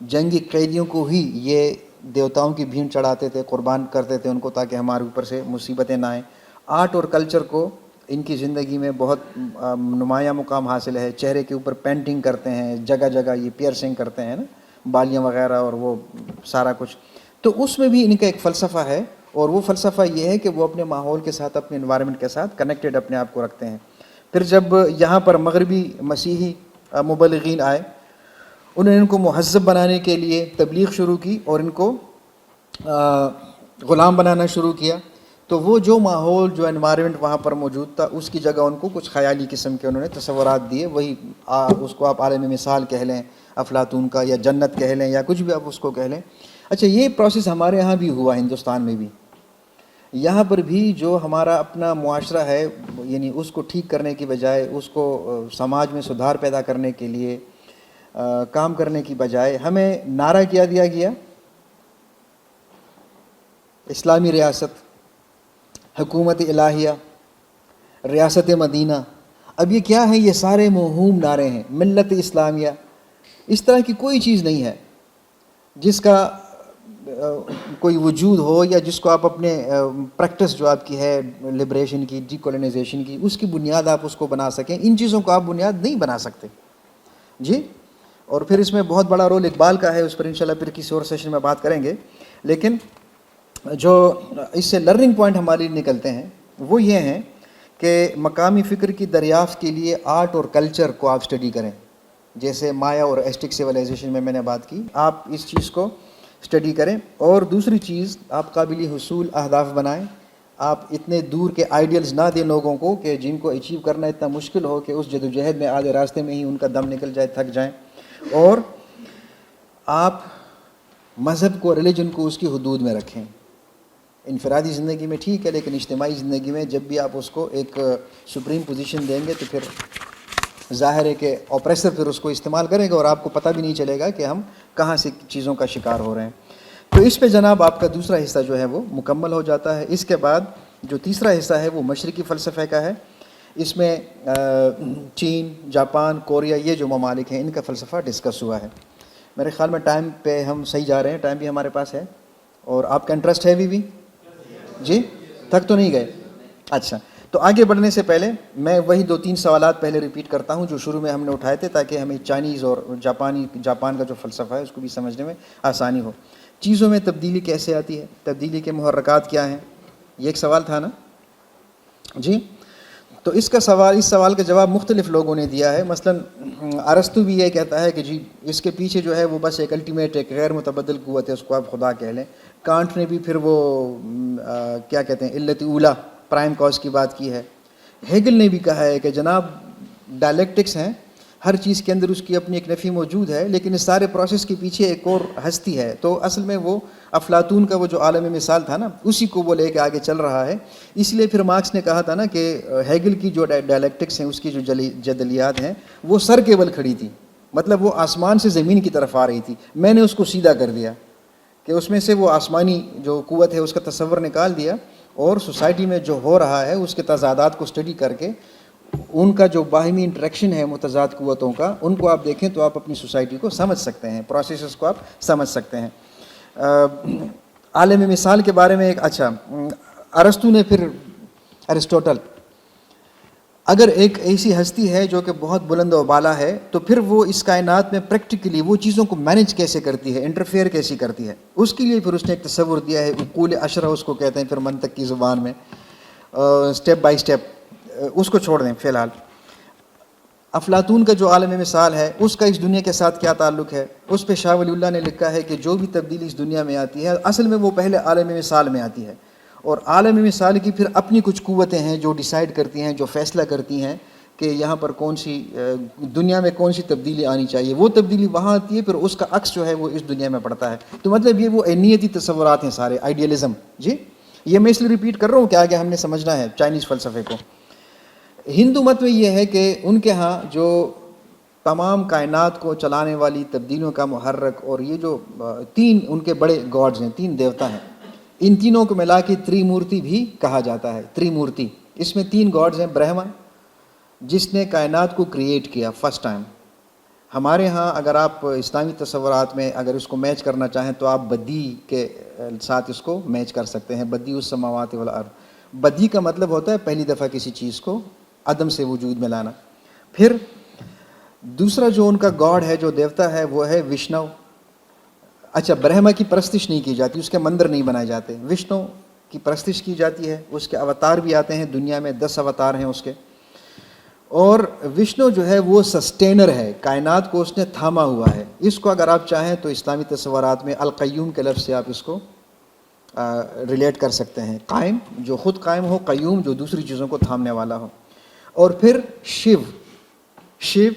جنگی قیدیوں کو ہی یہ دیوتاؤں کی بھیڑ چڑھاتے تھے, قربان کرتے تھے ان کو, تاکہ ہمارے اوپر سے مصیبتیں نہ آئیں. آرٹ اور کلچر کو ان کی زندگی میں بہت نمایاں مقام حاصل ہے. چہرے کے اوپر پینٹنگ کرتے ہیں, جگہ جگہ یہ پیئرسنگ کرتے ہیں نا, بالیاں وغیرہ, اور وہ سارا کچھ. تو اس میں بھی ان کا ایک فلسفہ ہے, اور وہ فلسفہ یہ ہے کہ وہ اپنے ماحول کے ساتھ, اپنے انوائرمنٹ کے ساتھ کنیکٹڈ اپنے آپ کو رکھتے ہیں. پھر جب یہاں پر مغربی مسیحی مبلغین آئے, انہوں نے ان کو مہذب بنانے کے لیے تبلیغ شروع کی, اور ان کو غلام بنانا شروع کیا. تو وہ جو ماحول, جو انوائرمنٹ وہاں پر موجود تھا, اس کی جگہ ان کو کچھ خیالی قسم کے انہوں نے تصورات دیے. وہی اس کو آپ عالم مثال کہہ لیں, افلاطون کا, یا جنت کہہ لیں, یا کچھ بھی آپ اس کو کہہ لیں. اچھا, یہ پروسیس ہمارے ہاں بھی ہوا, ہندوستان میں بھی. یہاں پر بھی جو ہمارا اپنا معاشرہ ہے, یعنی اس کو ٹھیک کرنے کی بجائے, اس کو سماج میں سدھار پیدا کرنے کے لیے کام کرنے کی بجائے, ہمیں نعرہ کیا دیا گیا, اسلامی ریاست, حکومت الہیہ, ریاست مدینہ. اب یہ کیا ہے؟ یہ سارے موہوم نعرے ہیں. ملت اسلامیہ, اس طرح کی کوئی چیز نہیں ہے جس کا کوئی وجود ہو, یا جس کو آپ اپنے پریکٹس جو آپ کی ہے لبریشن کی, ڈی کولونائزیشن کی, اس کی بنیاد آپ اس کو بنا سکیں. ان چیزوں کو آپ بنیاد نہیں بنا سکتے جی. اور پھر اس میں بہت بڑا رول اقبال کا ہے, اس پر انشاءاللہ پھر کسی اور سیشن میں بات کریں گے. لیکن جو اس سے لرننگ پوائنٹ ہمارے نکلتے ہیں وہ یہ ہیں کہ مقامی فکر کی دریافت کے لیے آرٹ اور کلچر کو آپ اسٹڈی کریں. جیسے مایا اور ایسٹک سویلائزیشن میں نے بات کی, آپ اس چیز کو اسٹڈی کریں. اور دوسری چیز, آپ قابل حصول اہداف بنائیں. آپ اتنے دور کے آئیڈیلز نہ دیں لوگوں کو کہ جن کو اچیو کرنا اتنا مشکل ہو کہ اس جدوجہد میں آدھے راستے میں ہی ان کا دم نکل جائے, تھک جائیں. اور آپ مذہب کو, ریلیجن کو اس کی حدود میں رکھیں. انفرادی زندگی میں ٹھیک ہے, لیکن اجتماعی زندگی میں جب بھی آپ اس کو ایک سپریم پوزیشن دیں گے تو پھر ظاہر ہے کہ اوپریسر پھر اس کو استعمال کرے گا, اور آپ کو پتہ بھی نہیں چلے گا کہ ہم کہاں سے چیزوں کا شکار ہو رہے ہیں. تو اس پہ جناب آپ کا دوسرا حصہ جو ہے وہ مکمل ہو جاتا ہے. اس کے بعد جو تیسرا حصہ ہے وہ مشرقی فلسفے کا ہے. اس میں چین, جاپان, کوریا, یہ جو ممالک ہیں ان کا فلسفہ ڈسکس ہوا ہے. میرے خیال میں ٹائم پہ ہم صحیح جا رہے ہیں, ٹائم بھی ہمارے پاس ہے, اور آپ کا انٹرسٹ ہے بھی جی, تھک تو نہیں گئے؟ اچھا, تو آگے بڑھنے سے پہلے میں وہی 2-3 سوالات پہلے ریپیٹ کرتا ہوں جو شروع میں ہم نے اٹھائے تھے، تاکہ ہمیں چائنیز اور جاپان کا جو فلسفہ ہے اس کو بھی سمجھنے میں آسانی ہو. چیزوں میں تبدیلی کیسے آتی ہے؟ تبدیلی کے محرکات کیا ہیں؟ یہ ایک سوال تھا نا جی. تو اس سوال کا جواب مختلف لوگوں نے دیا ہے. مثلا ارسطو بھی یہ کہتا ہے کہ جی اس کے پیچھے جو ہے وہ بس ایک الٹیمیٹ ایک غیر متبدل قوت ہے، اس کو آپ خدا کہہ لیں. کانٹ نے بھی پھر وہ کیا کہتے ہیں علت اولا پرائم کاز کی بات کی ہے. ہیگل نے بھی کہا ہے کہ جناب ڈائلیکٹکس ہیں، ہر چیز کے اندر اس کی اپنی ایک نفی موجود ہے، لیکن اس سارے پروسیس کے پیچھے ایک اور ہستی ہے. تو اصل میں وہ افلاطون کا وہ جو عالم مثال تھا نا، اسی کو وہ لے کے آگے چل رہا ہے. اس لیے پھر مارکس نے کہا تھا نا کہ ہیگل کی جو ڈائلیکٹکس ہیں، اس کی جو جدلیات ہیں، وہ سر کے بل کھڑی تھی، مطلب وہ آسمان سے زمین کی طرف آ رہی تھی. میں نے اس کو سیدھا کر دیا کہ اس میں سے وہ آسمانی جو قوت ہے اس کا تصور نکال دیا، اور سوسائٹی میں جو ہو رہا ہے اس کے تضادات کو اسٹڈی کر کے ان کا جو باہمی انٹریکشن ہے متضاد قوتوں کا، ان کو آپ دیکھیں تو آپ اپنی سوسائٹی کو سمجھ سکتے ہیں، پروسیسز کو آپ سمجھ سکتے ہیں. عالم مثال کے بارے میں ارسطو نے پھر ارسٹوٹل، اگر ایک ایسی ہستی ہے جو کہ بہت بلند و بالا ہے، تو پھر وہ اس کائنات میں پریکٹیکلی وہ چیزوں کو مینج کیسے کرتی ہے، انٹرفیئر کیسی کرتی ہے، اس کے لیے پھر اس نے ایک تصور دیا ہے. عقول اشرہ اس کو کہتے ہیں پھر منطق کی زبان میں، سٹیپ بائی سٹیپ. اس کو چھوڑ دیں فی الحال. افلاطون کا جو عالم مثال ہے اس کا اس دنیا کے ساتھ کیا تعلق ہے؟ اس پہ شاہ ولی اللہ نے لکھا ہے کہ جو بھی تبدیلی اس دنیا میں آتی ہے اصل میں وہ پہلے عالم مثال میں آتی ہے، اور عالم مثال کی پھر اپنی کچھ قوتیں ہیں جو ڈیسائیڈ کرتی ہیں، جو فیصلہ کرتی ہیں کہ یہاں پر کون سی دنیا میں کون سی تبدیلی آنی چاہیے. وہ تبدیلی وہاں آتی ہے، پھر اس کا عکس جو ہے وہ اس دنیا میں پڑتا ہے. تو مطلب یہ وہ نیتی تصورات ہیں سارے، آئیڈیلزم. جی یہ میں اس لیے ریپیٹ کر رہا ہوں کہ آگے ہم نے سمجھنا ہے چائنیز فلسفے کو. ہندو مت میں یہ ہے کہ ان کے ہاں جو تمام کائنات کو چلانے والی تبدیلیوں کا محرک، اور یہ جو 3 ان کے بڑے گاڈز ہیں، 3 دیوتا ہیں، ان تینوں کو ملا کے تریمورتی بھی کہا جاتا ہے. تریمورتی، اس میں 3 گاڈز ہیں. برہما جس نے کائنات کو کریٹ کیا فرسٹ ٹائم. ہمارے ہاں اگر آپ اسلامی تصورات میں اگر اس کو میچ کرنا چاہیں تو آپ بدی کے ساتھ اس کو میچ کر سکتے ہیں. بدی السماوات والارض. بدی کا مطلب ہوتا ہے پہلی دفعہ کسی چیز کو عدم سے وجود میں لانا. پھر دوسرا جو ان کا گاڈ ہے، جو دیوتا ہے، وہ ہے وشنو. برہما کی پرستش نہیں کی جاتی، اس کے مندر نہیں بنائے جاتے. وشنو کی پرستش کی جاتی ہے، اس کے اوتار بھی آتے ہیں دنیا میں، 10 اوتار ہیں اس کے. اور وشنو جو ہے وہ سسٹینر ہے، کائنات کو اس نے تھاما ہوا ہے. اس کو اگر آپ چاہیں تو اسلامی تصورات میں القیوم کے لفظ سے آپ اس کو ریلیٹ کر سکتے ہیں. قائم جو خود قائم ہو، قیوم جو دوسری چیزوں کو تھامنے والا ہو. اور پھر شیو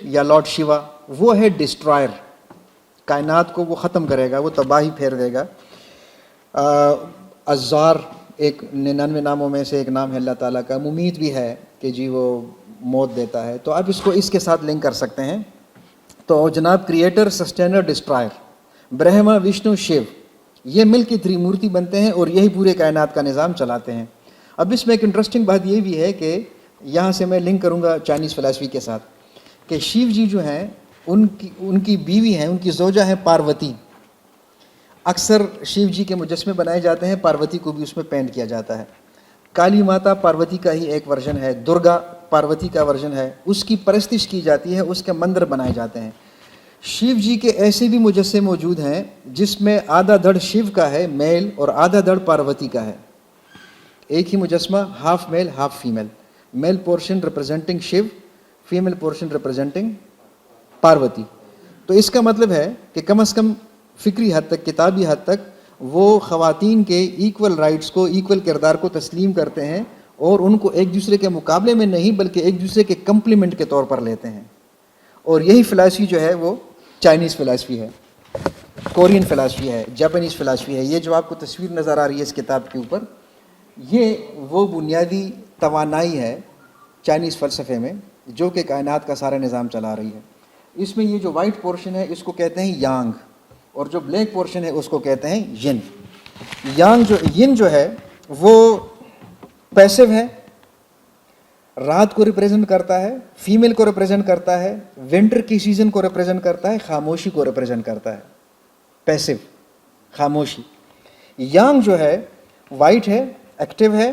یا لارڈ شیوا، وہ ہے ڈسٹرائر، کائنات کو وہ ختم کرے گا، وہ تباہی پھیر دے گا. عزار ایک 99 ناموں میں سے ایک نام ہے اللہ تعالیٰ کا. ممیت بھی ہے کہ جی وہ موت دیتا ہے. تو آپ اس کو اس کے ساتھ لنک کر سکتے ہیں. تو جناب creator, sustainer, destroyer, Brahma, Vishnu, Shiva, یہ مل کے تریمورتی بنتے ہیں اور یہی پورے کائنات کا نظام چلاتے ہیں. اب اس میں ایک انٹرسٹنگ بات یہ بھی ہے کہ یہاں سے میں لنک کروں گا چائنیز فلسفی کے ساتھ کہ شیو جی جو ہیں ان کی بیوی ہیں، ان کی زوجہ ہیں پاروتی. اکثر شیو جی کے مجسمے بنائے جاتے ہیں، پاروتی کو بھی اس میں پینٹ کیا جاتا ہے. کالی ماتا پاروتی کا ہی ایک ورژن ہے، درگا پاروتی کا ورژن ہے، اس کی پرستش کی جاتی ہے، اس کے مندر بنائے جاتے ہیں. شیو جی کے ایسے بھی مجسمے موجود ہیں جس میں آدھا دھڑ شیو کا ہے میل اور آدھا دھڑ پاروتی کا ہے. ایک ہی مجسمہ، half male half female, male portion representing Shiv, female portion representing Parvati. تو اس کا مطلب ہے کہ کم از کم فکری حد تک، کتابی حد تک، وہ خواتین کے ایکول رائٹس کو، ایکول کردار کو تسلیم کرتے ہیں، اور ان کو ایک دوسرے کے مقابلے میں نہیں بلکہ ایک دوسرے کے کمپلیمنٹ کے طور پر لیتے ہیں. اور یہی فلسفی جو ہے وہ چائنیز فلسفی ہے، کورین فلسفی ہے، جاپانیز فلسفی ہے. یہ جو آپ کو تصویر نظر آ رہی ہے اس کتاب کے اوپر، یہ وہ بنیادی توانائی ہے چائنیز فلسفے میں جو کہ کائنات کا سارا نظام چلا رہی ہے. اس میں یہ جو وائٹ پورشن ہے اس کو کہتے ہیں یانگ، اور جو بلیک پورشن ہے اس کو کہتے ہیں ین. ین جو ہے وہ پیسو ہے، رات کو ریپریزنٹ کرتا ہے، فیمیل کو ریپریزنٹ کرتا ہے، ونٹر کی سیزن کو ریپریزنٹ کرتا ہے، خاموشی کو ریپریزنٹ کرتا ہے. پیسو، خاموشی. یانگ جو ہے وائٹ ہے، ایکٹیو ہے،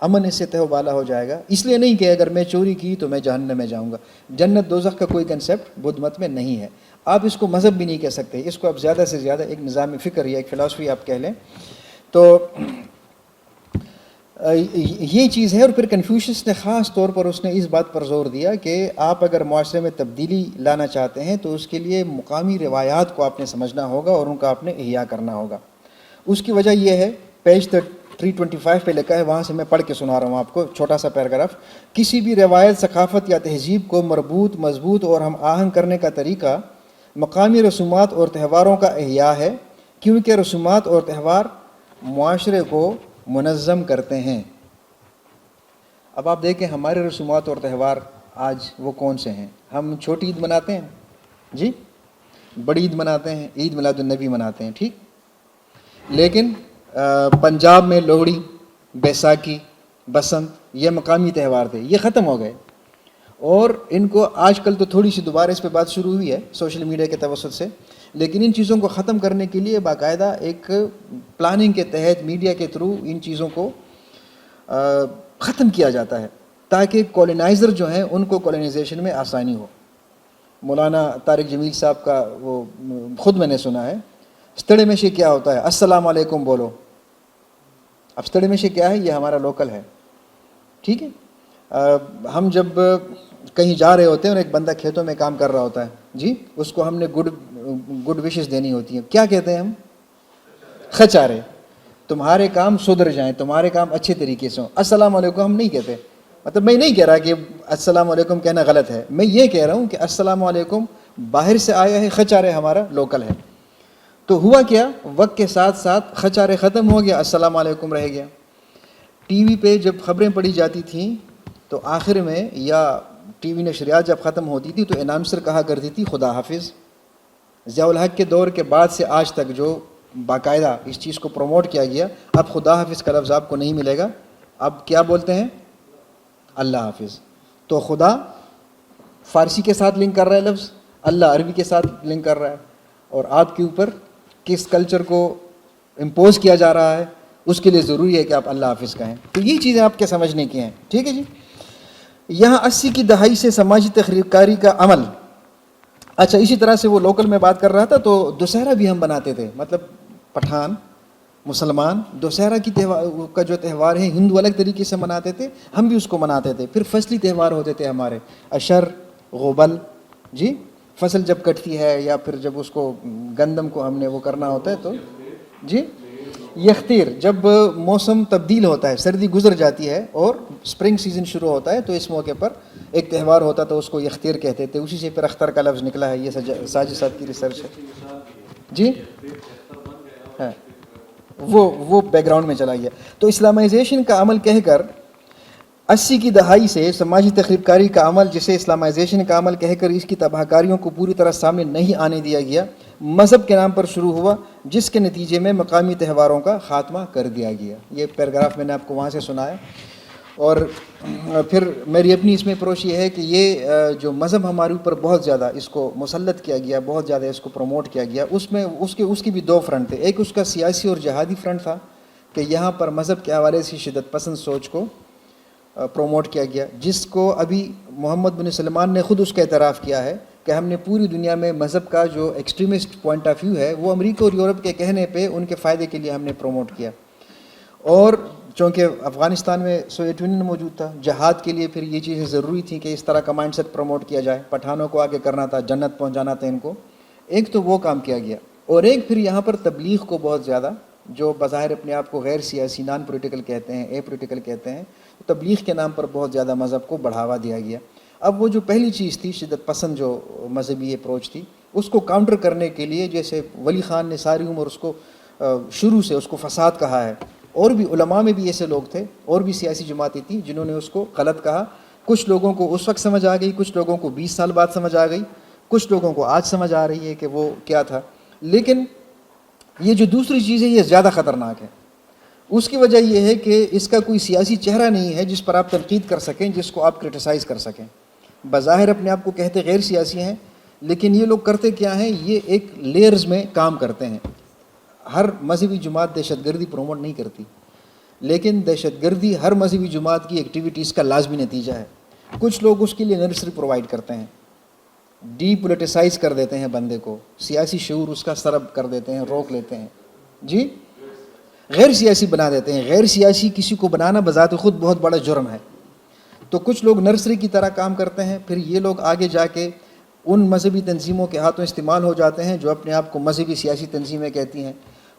امن اس سے تہ و بالا ہو جائے گا. اس لیے نہیں کہ اگر میں چوری کی تو میں جہنم میں جاؤں گا. جنت دوزخ کا کوئی کنسیپٹ بدھ مت میں نہیں ہے. آپ اس کو مذہب بھی نہیں کہہ سکتے، اس کو آپ زیادہ سے زیادہ ایک نظام فکر یا ایک فلاسفی آپ کہہ لیں. تو یہ چیز ہے. اور پھر کنفیوشس نے خاص طور پر اس نے اس بات پر زور دیا کہ آپ اگر معاشرے میں تبدیلی لانا چاہتے ہیں تو اس کے لیے مقامی روایات کو آپ نے سمجھنا ہوگا اور ان کا آپ نے احیاء کرنا ہوگا. اس کی وجہ یہ ہے، پیج 325 پہ لکھا ہے، وہاں سے میں پڑھ کے سنا رہا ہوں آپ کو چھوٹا سا پیراگراف. کسی بھی روایت، ثقافت یا تہذیب کو مربوط، مضبوط اور ہم آہنگ کرنے کا طریقہ مقامی رسومات اور تہواروں کا احیاء ہے، کیونکہ رسومات اور تہوار معاشرے کو منظم کرتے ہیں. اب آپ دیکھیں ہمارے رسومات اور تہوار آج وہ کون سے ہیں؟ ہم چھوٹی عید مناتے ہیں جی، بڑی عید مناتے ہیں، عید میلاد النبی مناتے ہیں، ٹھیک. لیکن پنجاب میں لوہڑی، بیساکھی، بسنت یہ مقامی تہوار تھے، یہ ختم ہو گئے. اور ان کو آج کل تو تھوڑی سی دوبارہ اس پہ بات شروع ہوئی ہے سوشل میڈیا کے توسط سے، لیکن ان چیزوں کو ختم کرنے کے لیے باقاعدہ ایک پلاننگ کے تحت میڈیا کے تھرو ان چیزوں کو ختم کیا جاتا ہے تاکہ کولونائزر جو ہیں ان کو کولونائزیشن میں آسانی ہو. مولانا طارق جمیل صاحب کا وہ خود میں نے سنا ہے، استڑے میں سے کیا ہوتا ہے؟ السلام علیکم بولو. اب استڑے میں سے کیا ہے؟ یہ ہمارا لوکل ہے، ٹھیک ہے. ہم جب کہیں جا رہے ہوتے ہیں اور ایک بندہ کھیتوں میں کام کر رہا ہوتا ہے جی، اس کو ہم نے گڈ وشز دینی ہوتی ہیں. کیا کہتے ہیں ہم؟ خچارے. تمہارے کام سدھر جائیں، تمہارے کام اچھے طریقے سے ہوں. السلام علیکم ہم نہیں کہتے. مطلب میں نہیں کہہ رہا کہ السلام علیکم کہنا غلط ہے، میں یہ کہہ رہا ہوں کہ السلام علیکم باہر سے آیا ہے، خچارے ہمارا لوکل ہے. تو ہوا کیا، وقت کے ساتھ ساتھ خچارے ختم ہو گیا، السلام علیکم رہ گیا. ٹی وی پہ جب خبریں پڑھی جاتی تھیں تو آخر میں، یا ٹی وی نشریات جب ختم ہوتی تھی تو اناؤنسر کہا کرتی تھی خدا حافظ. ضیاء الحق کے دور کے بعد سے آج تک جو باقاعدہ اس چیز کو پروموٹ کیا گیا، اب خدا حافظ کا لفظ آپ کو نہیں ملے گا. اب کیا بولتے ہیں؟ اللہ حافظ. تو خدا فارسی کے ساتھ لنک کر رہا ہے لفظ، اللہ عربی کے ساتھ لنک کر رہا ہے، اور آپ کے اوپر کس کلچر کو امپوز کیا جا رہا ہے اس کے لیے ضروری ہے کہ آپ اللہ حافظ کہیں. تو یہ چیزیں آپ کے سمجھنے کی ہیں، ٹھیک ہے جی. یہاں 80 کی دہائی سے سماجی تخریب کاری کا عمل. اچھا، اسی طرح سے وہ لوکل میں بات کر رہا تھا، تو دسہرہ بھی ہم بناتے تھے. مطلب پٹھان مسلمان دسہرہ کی کا جو تہوار ہے ہندو الگ طریقے سے مناتے تھے، ہم بھی اس کو مناتے تھے. پھر فصلی تہوار ہوتے تھے ہمارے، اشر، غبل جی، فصل جب کٹتی ہے یا پھر جب اس کو گندم کو ہم نے وہ کرنا ہوتا ہے تو جی. یختیر، جب موسم تبدیل ہوتا ہے، سردی گزر جاتی ہے اور سپرنگ سیزن شروع ہوتا ہے تو اس موقع پر ایک تہوار ہوتا تھا، اس کو یختیر کہتے تھے. اسی سے پھر اختر کا لفظ نکلا ہے. یہ ساجد صاحب کی ریسرچ ہے جی. ہاں، وہ بیک گراؤنڈ میں چلا گیا. تو اسلامائزیشن کا عمل کہہ کر 80 کی دہائی سے سماجی تخریب کاری کا عمل، جسے اسلامائزیشن کا عمل کہہ کر اس کی تباہ کاریوں کو پوری طرح سامنے نہیں آنے دیا گیا، مذہب کے نام پر شروع ہوا، جس کے نتیجے میں مقامی تہواروں کا خاتمہ کر دیا گیا. یہ پیراگراف میں نے آپ کو وہاں سے سنایا. اور پھر میری اپنی اس میں اپروچ یہ ہے کہ یہ جو مذہب ہمارے اوپر بہت زیادہ اس کو مسلط کیا گیا، بہت زیادہ اس کو پروموٹ کیا گیا، اس میں اس کی بھی دو فرنٹ تھے. ایک اس کا سیاسی اور جہادی فرنٹ تھا کہ یہاں پر مذہب کے حوالے سے شدت پسند سوچ کو پروموٹ کیا گیا، جس کو ابھی محمد بن سلمان نے خود اس کا اعتراف کیا ہے کہ ہم نے پوری دنیا میں مذہب کا جو ایکسٹریمسٹ پوائنٹ آف ویو ہے وہ امریکہ اور یورپ کے کہنے پہ ان کے فائدے کے لیے ہم نے پروموٹ کیا. اور چونکہ افغانستان میں سوویت یونین موجود تھا، جہاد کے لیے پھر یہ چیزیں ضروری تھیں کہ اس طرح کا مائنڈ سیٹ پروموٹ کیا جائے، پٹھانوں کو آگے کرنا تھا، جنت پہنچانا تھا ان کو. ایک تو وہ کام کیا گیا، اور ایک پھر یہاں پر تبلیغ کو بہت زیادہ، جو بظاہر اپنے آپ کو غیر سیاسی، نان پولیٹیکل کہتے ہیں، اے پولیٹیکل کہتے ہیں، تبلیغ کے نام پر بہت زیادہ مذہب کو بڑھاوا دیا گیا. اب وہ جو پہلی چیز تھی شدت پسند جو مذہبی اپروچ تھی، اس کو کاؤنٹر کرنے کے لیے جیسے ولی خان نے ساری عمر اس کو شروع سے اس کو فساد کہا ہے، اور بھی علماء میں بھی ایسے لوگ تھے اور بھی سیاسی جماعتیں تھیں جنہوں نے اس کو غلط کہا. کچھ لوگوں کو اس وقت سمجھ آ گئی، کچھ لوگوں کو 20 سال بعد سمجھ آ گئی، کچھ لوگوں کو آج سمجھ آ رہی ہے کہ وہ کیا تھا. لیکن یہ جو دوسری چیز ہے یہ زیادہ خطرناک ہے. اس کی وجہ یہ ہے کہ اس کا کوئی سیاسی چہرہ نہیں ہے جس پر آپ تنقید کر سکیں، جس کو آپ کرٹیسائز کر سکیں. بظاہر اپنے آپ کو کہتے غیر سیاسی ہیں، لیکن یہ لوگ کرتے کیا ہیں؟ یہ ایک لیئرز میں کام کرتے ہیں. ہر مذہبی جماعت دہشت گردی پروموٹ نہیں کرتی. لیکن دہشت گردی ہر مذہبی جماعت کی ایکٹیویٹیز کا لازمی نتیجہ ہے. کچھ لوگ اس کے لیے نرسری پرووائڈ کرتے ہیں، ڈی پولیٹیسائز کر دیتے ہیں بندے کو، سیاسی شعور اس کا سرب کر دیتے ہیں، روک لیتے ہیں، جی غیر سیاسی بنا دیتے ہیں. غیر سیاسی کسی کو بنانا بذات خود بہت بڑا جرم ہے. تو کچھ لوگ نرسری کی طرح کام کرتے ہیں، پھر یہ لوگ آگے جا کے ان مذہبی تنظیموں کے ہاتھوں استعمال ہو جاتے ہیں جو اپنے آپ کو مذہبی سیاسی تنظیمیں کہتی ہیں.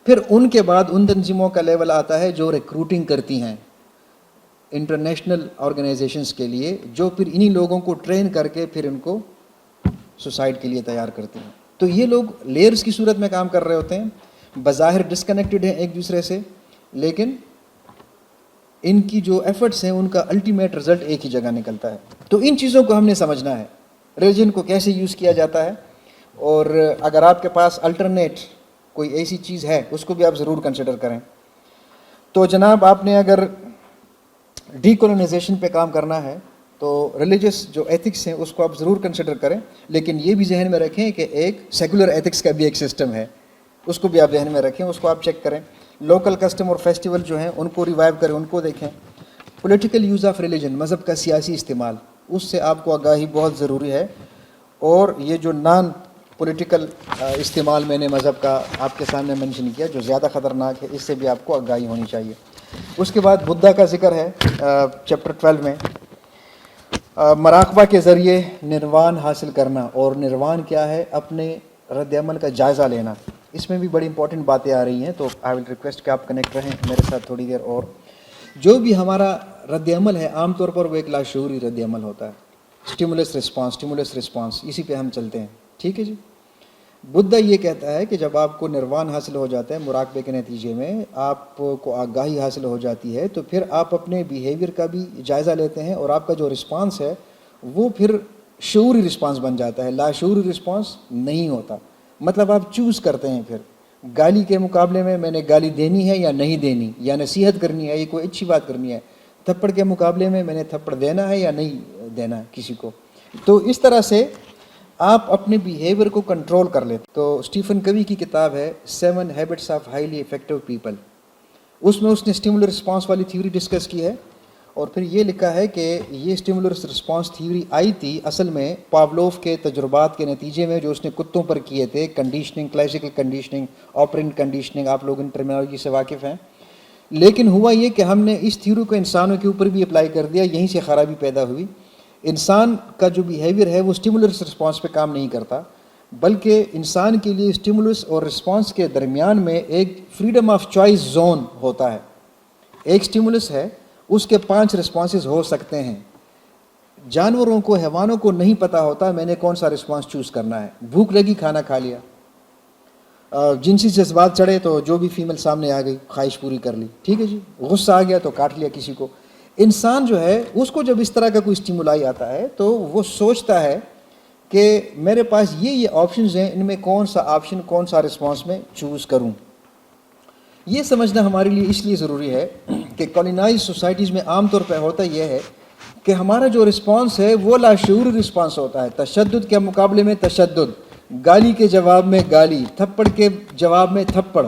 پھر ان کے بعد ان تنظیموں کا لیول آتا ہے جو ریکروٹنگ کرتی ہیں انٹرنیشنل آرگنائزیشنز کے لیے، جو پھر انہی لوگوں کو ٹرین کر کے پھر ان کو سوسائڈ کے لیے تیار کرتے ہیں. تو یہ لوگ لیئرز کی صورت میں کام کر رہے ہوتے ہیں، بظاہر ڈسکنیکٹڈ ہیں ایک دوسرے سے، لیکن ان کی جو ایفرٹس ہیں ان کا الٹیمیٹ رزلٹ ایک ہی جگہ نکلتا ہے. تو ان چیزوں کو ہم نے سمجھنا ہے، ریلیجن کو کیسے یوز کیا جاتا ہے، اور اگر آپ کے پاس الٹرنیٹ کوئی ایسی چیز ہے اس کو بھی آپ ضرور کنسیڈر کریں. تو جناب آپ نے اگر ڈی کولونائزیشن پہ کام کرنا ہے تو ریلیجس جو ایتھکس ہیں اس کو آپ ضرور کنسیڈر کریں، لیکن یہ بھی ذہن میں رکھیں کہ ایک سیکولر ایتھکس کا بھی ایک سسٹم ہے، اس کو بھی آپ ذہن میں رکھیں، اس کو آپ چیک کریں. لوکل کسٹم اور فیسٹیول جو ہیں ان کو ریوائیو کریں، ان کو دیکھیں. پولیٹیکل یوز آف ریلیجن، مذہب کا سیاسی استعمال، اس سے آپ کو آگاہی بہت ضروری ہے. اور یہ جو نان پولیٹیکل استعمال میں نے مذہب کا آپ کے سامنے منشن کیا جو زیادہ خطرناک ہے، اس سے بھی آپ کو آگاہی ہونی چاہیے. اس کے بعد بدھا کا ذکر ہے چیپٹر 12 میں، مراقبہ کے ذریعے نروان حاصل کرنا. اور نروان کیا ہے؟ اپنے رد عمل کا جائزہ لینا. اس میں بھی بڑی امپورٹنٹ باتیں آ رہی ہیں، تو آئی ول ریکویسٹ کہ آپ کنیکٹ رہیں میرے ساتھ تھوڑی دیر. اور جو بھی ہمارا رد عمل ہے عام طور پر وہ ایک لاشعوری رد عمل ہوتا ہے، اسٹیمولس رسپانس، اسی پہ ہم چلتے ہیں. ٹھیک ہے جی. بدھا یہ کہتا ہے کہ جب آپ کو نروان حاصل ہو جاتا ہے مراقبے کے نتیجے میں، آپ کو آگاہی حاصل ہو جاتی ہے، تو پھر آپ اپنے بیہیویئر کا بھی جائزہ لیتے ہیں، اور آپ کا جو رسپانس ہے وہ پھر شعوری رسپانس بن جاتا ہے، لاشعوری رسپانس نہیں ہوتا. مطلب آپ چوز کرتے ہیں پھر گالی کے مقابلے میں نے گالی دینی ہے یا نہیں دینی، یا نصیحت کرنی ہے، یہ کوئی اچھی بات کرنی ہے. تھپڑ کے مقابلے میں نے تھپڑ دینا ہے یا نہیں دینا ہے کسی کو. تو اس طرح سے آپ اپنے بیہیویئر کو کنٹرول کر لیتے. تو اسٹیفن کوی کی کتاب ہے 7 habits of highly effective people, اس میں اس نے اسٹیمولر رسپانس والی تھیوری ڈسکس کی ہے. اور پھر یہ لکھا ہے کہ یہ اسٹیمولر رسپانس تھیوری آئی تھی اصل میں پاولوف کے تجربات کے نتیجے میں جو اس نے کتوں پر کیے تھے، conditioning, classical conditioning, operant conditioning, آپ لوگ ان ٹرمینالوجی سے واقف ہیں. لیکن ہوا یہ کہ ہم نے اس تھیوری کو انسانوں کے اوپر بھی اپلائی کر دیا، یہیں سے خرابی پیدا ہوئی. انسان کا جو بیہیویئر ہے وہ اسٹیمولس رسپانس پہ کام نہیں کرتا، بلکہ انسان کے لیے اسٹیمولس اور رسپانس کے درمیان میں ایک فریڈم آف چوائس زون ہوتا ہے. ایک اسٹیمولس ہے، اس کے 5 رسپانسز ہو سکتے ہیں. جانوروں کو، حیوانوں کو نہیں پتہ ہوتا میں نے کون سا رسپانس چوز کرنا ہے. بھوک لگی، کھانا کھا لیا. جنسی جذبات چڑھے تو جو بھی فیمل سامنے آ گئی خواہش پوری کر لی. ٹھیک ہے جی. غصہ آ گیا تو کاٹ لیا کسی کو. انسان جو ہے اس کو جب اس طرح کا کوئی اسٹیمولائی آتا ہے تو وہ سوچتا ہے کہ میرے پاس یہ آپشنز ہیں، ان میں کون سا آپشن، کون سا رسپانس میں چوز کروں. یہ سمجھنا ہمارے لیے اس لیے ضروری ہے کہ کالونائز سوسائٹیز میں عام طور پہ ہوتا یہ ہے کہ ہمارا جو رسپانس ہے وہ لاشعوری رسپانس ہوتا ہے. تشدد کے مقابلے میں تشدد، گالی کے جواب میں گالی، تھپڑ کے جواب میں تھپڑ،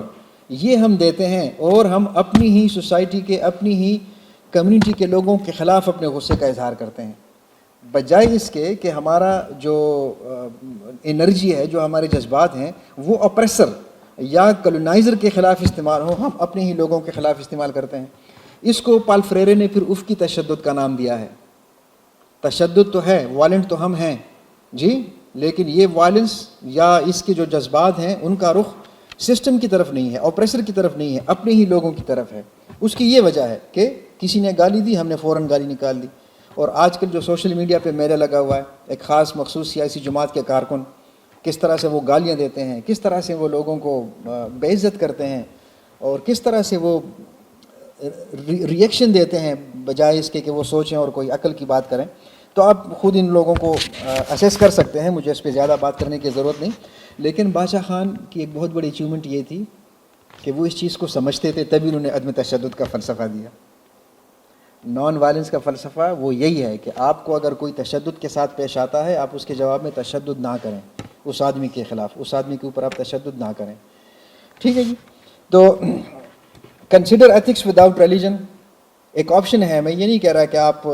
یہ ہم دیتے ہیں. اور ہم اپنی ہی سوسائٹی کے، اپنی ہی کمیونٹی کے لوگوں کے خلاف اپنے غصے کا اظہار کرتے ہیں، بجائے اس کے کہ ہمارا جو انرجی ہے، جو ہمارے جذبات ہیں، وہ اپریسر یا کلونائزر کے خلاف استعمال ہو، ہم اپنے ہی لوگوں کے خلاف استعمال کرتے ہیں. اس کو پال فریرے نے پھر افقی تشدد کا نام دیا ہے. تشدد تو ہے، وائلنٹ تو ہم ہیں جی، لیکن یہ وائلنس یا اس کے جو جذبات ہیں ان کا رخ سسٹم کی طرف نہیں ہے، اوپریسر کی طرف نہیں ہے، اپنے ہی لوگوں کی طرف ہے. اس کی یہ وجہ ہے کہ کسی نے گالی دی، ہم نے فوراً گالی نکال دی. اور آج کل جو سوشل میڈیا پہ میلہ لگا ہوا ہے، ایک خاص مخصوص سیاسی جماعت کے کارکن کس طرح سے وہ گالیاں دیتے ہیں، کس طرح سے وہ لوگوں کو بے عزت کرتے ہیں، اور کس طرح سے وہ ریئیکشن دیتے ہیں بجائے اس کے کہ وہ سوچیں اور کوئی عقل کی بات کریں. تو آپ خود ان لوگوں کو اسیس کر سکتے ہیں، مجھے اس پہ زیادہ بات کرنے کی ضرورت نہیں. لیکن بادشاہ خان کی ایک بہت بڑی اچیومنٹ یہ تھی کہ وہ اس چیز کو سمجھتے تھے، تبھی انہوں نے عدم تشدد کا فلسفہ دیا. نان وائلنس کا فلسفہ وہ یہی ہے کہ آپ کو اگر کوئی تشدد کے ساتھ پیش آتا ہے، آپ اس کے جواب میں تشدد نہ کریں، اس آدمی کے خلاف، اس آدمی کے اوپر آپ تشدد نہ کریں. ٹھیک ہے جی. تو کنسیڈر ایتھکس وداؤٹ ریلیجن ایک آپشن ہے. میں یہ نہیں کہہ رہا کہ آپ